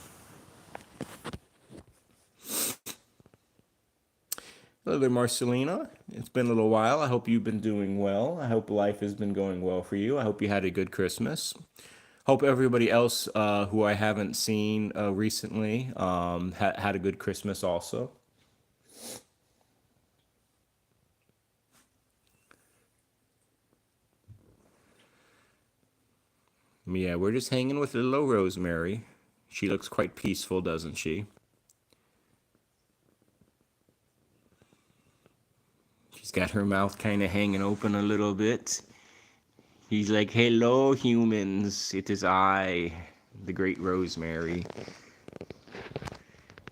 Hello there, Marcelina. It's been a little while. I hope you've been doing well. I hope life has been going well for you. I hope you had a good Christmas. Hope everybody else who I haven't seen recently had a good Christmas also. Yeah, we're just hanging with little old Rosemary. She looks quite peaceful, doesn't she? She's got her mouth kind of hanging open a little bit. He's like, "Hello, humans. It is I, the great Rosemary,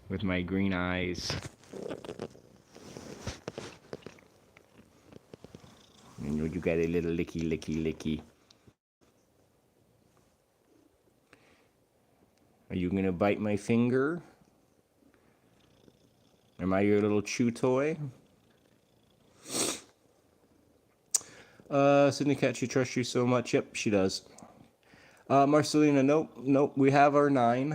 with my green eyes." And you got a little licky, licky, licky. Are you gonna bite my finger? Am I your little chew toy? Sydney Cat, she trusts you so much. Yep, she does. Marcelina, nope. We have our 9.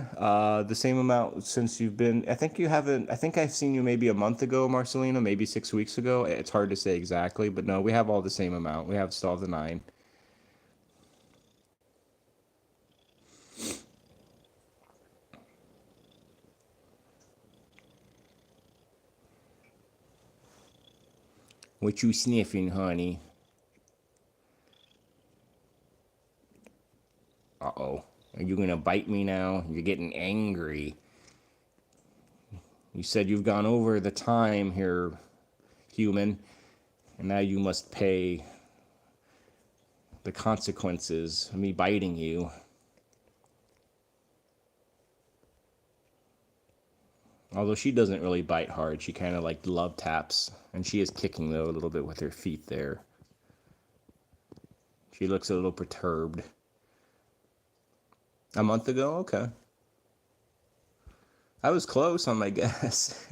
The same amount since you've been. I think you haven't. I think I've seen you maybe a month ago, Marcelina, maybe 6 weeks ago. It's hard to say exactly, but no, we have all the same amount. We have still the 9. What you sniffing, honey? Uh-oh. Are you gonna bite me now? You're getting angry. You said you've gone over the time here, human, and now you must pay the consequences of me biting you. Although she doesn't really bite hard, she kind of like love taps, and she is kicking though a little bit with her feet there. She looks a little perturbed. A month ago? Okay. I was close on my guess.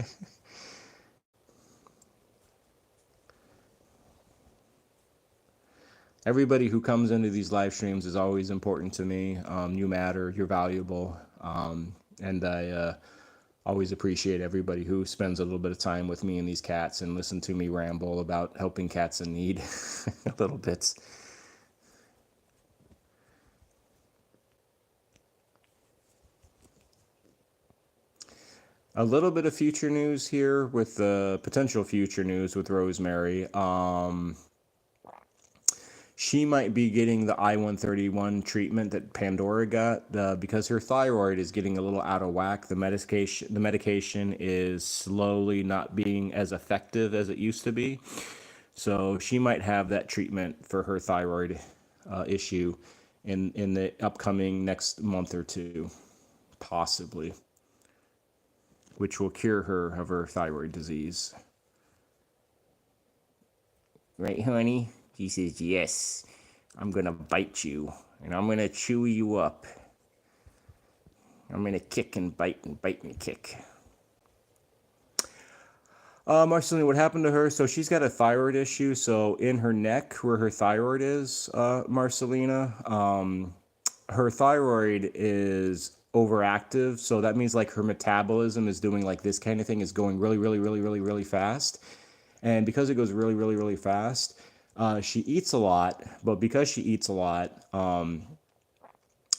Everybody who comes into these live streams is always important to me. You matter, you're valuable, and I always appreciate everybody who spends a little bit of time with me and these cats and listen to me ramble about helping cats in need a little bit. A little bit of future news here with potential future news with Rosemary. She might be getting the I-131 treatment that Pandora got because her thyroid is getting a little out of whack. The medication is slowly not being as effective as it used to be. So she might have that treatment for her thyroid issue in the upcoming next month or two, possibly, which will cure her of her thyroid disease. Right, honey? He says, yes, I'm going to bite you, and I'm going to chew you up. I'm going to kick and bite and kick. Marceline, what happened to her? So she's got a thyroid issue. So in her neck, where her thyroid is, Marcelina, her thyroid is overactive. So that means like her metabolism is doing like this kind of thing, is going really, really, really, really, really fast. And because it goes really, really, really fast, she eats a lot. But because she eats a lot,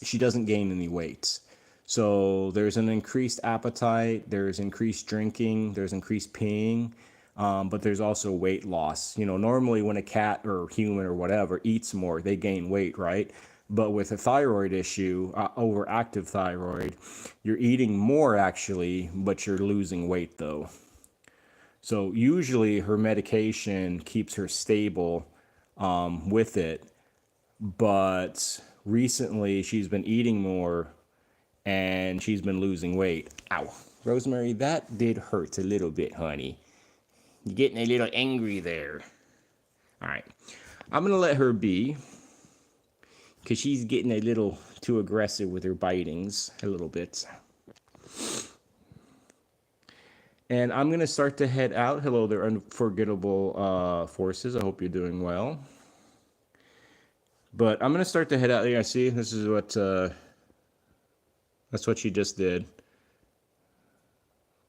she doesn't gain any weight. So there's an increased appetite, there's increased drinking, there's increased peeing, but there's also weight loss. You know, normally when a cat or human or whatever eats more, they gain weight, right? But with a thyroid issue, overactive thyroid, you're eating more actually, but you're losing weight though. So usually her medication keeps her stable with it, but recently she's been eating more and she's been losing weight. Ow. Rosemary, that did hurt a little bit, honey. You're getting a little angry there. All right. I'm going to let her be because she's getting a little too aggressive with her bitings a little bit. And I'm going to start to head out. Hello there, unforgettable forces. I hope you're doing well. But I'm going to start to head out. Yeah, see, this is what... that's what she just did.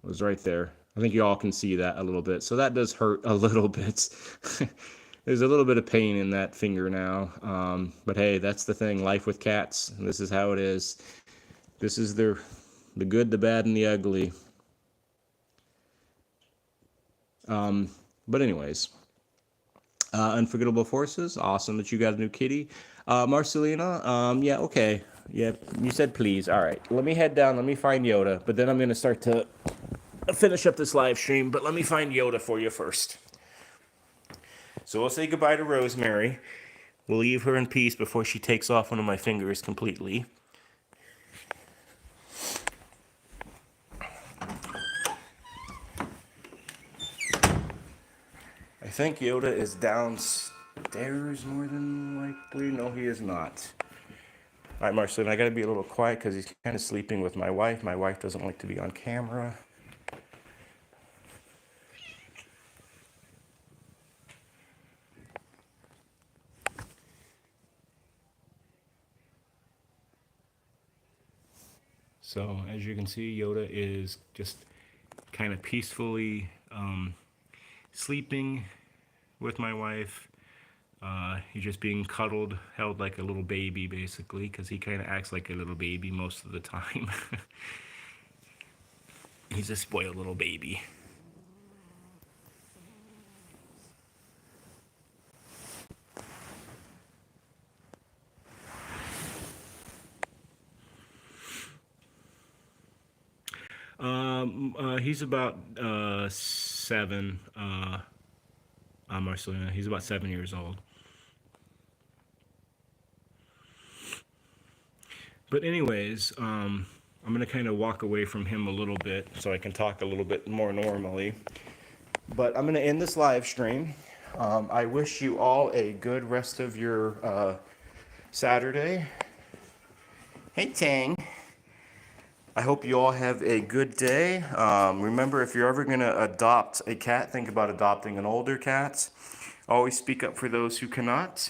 It was right there. I think you all can see that a little bit. So that does hurt a little bit. There's a little bit of pain in that finger now. But hey, that's the thing. Life with cats. This is how it is. This is the good, the bad, and the ugly. But anyways, Unforgettable Forces. Awesome that you got a new kitty. Marcelina. Yeah. Okay. Yeah. You said please. All right. Let me head down. Let me find Yoda. But then I'm gonna start to finish up this live stream. But let me find Yoda for you first. So we'll say goodbye to Rosemary. We'll leave her in peace before she takes off one of my fingers completely. I think Yoda is downstairs more than likely. No, he is not. All right, Marceline, I gotta be a little quiet because he's kind of sleeping with my wife. My wife doesn't like to be on camera. So, as you can see, Yoda is just kind of peacefully sleeping with my wife. He's just being cuddled, held like a little baby, basically, because he kind of acts like a little baby most of the time. He's a spoiled little baby. He's about 7. Marcelina. He's about 7 years old. But anyways, I'm gonna kind of walk away from him a little bit so I can talk a little bit more normally. But I'm gonna end this live stream. I wish you all a good rest of your Saturday. Hey, Tang. I hope you all have a good day. Remember, if you're ever going to adopt a cat, think about adopting an older cat. Always speak up for those who cannot.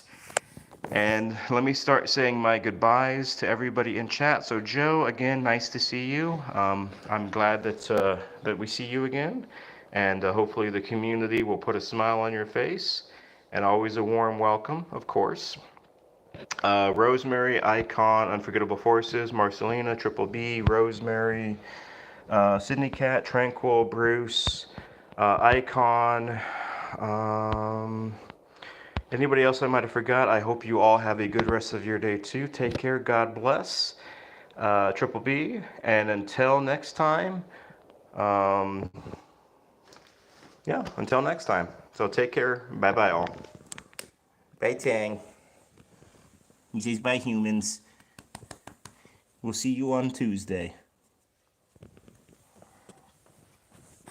And let me start saying my goodbyes to everybody in chat. So, Joe, again, nice to see you. I'm glad that we see you again. And hopefully the community will put a smile on your face. And always a warm welcome, of course. Rosemary, Icon, Unforgettable Forces, Marcelina, Triple B, Rosemary, Sydney Cat, Tranquil, Bruce, Icon, anybody else I might have forgot. I hope you all have a good rest of your day too. Take care, God bless, Triple B, and until next time, yeah, until next time. So take care, bye-bye all. Bye, Tang. He says bye, humans. We'll see you on Tuesday.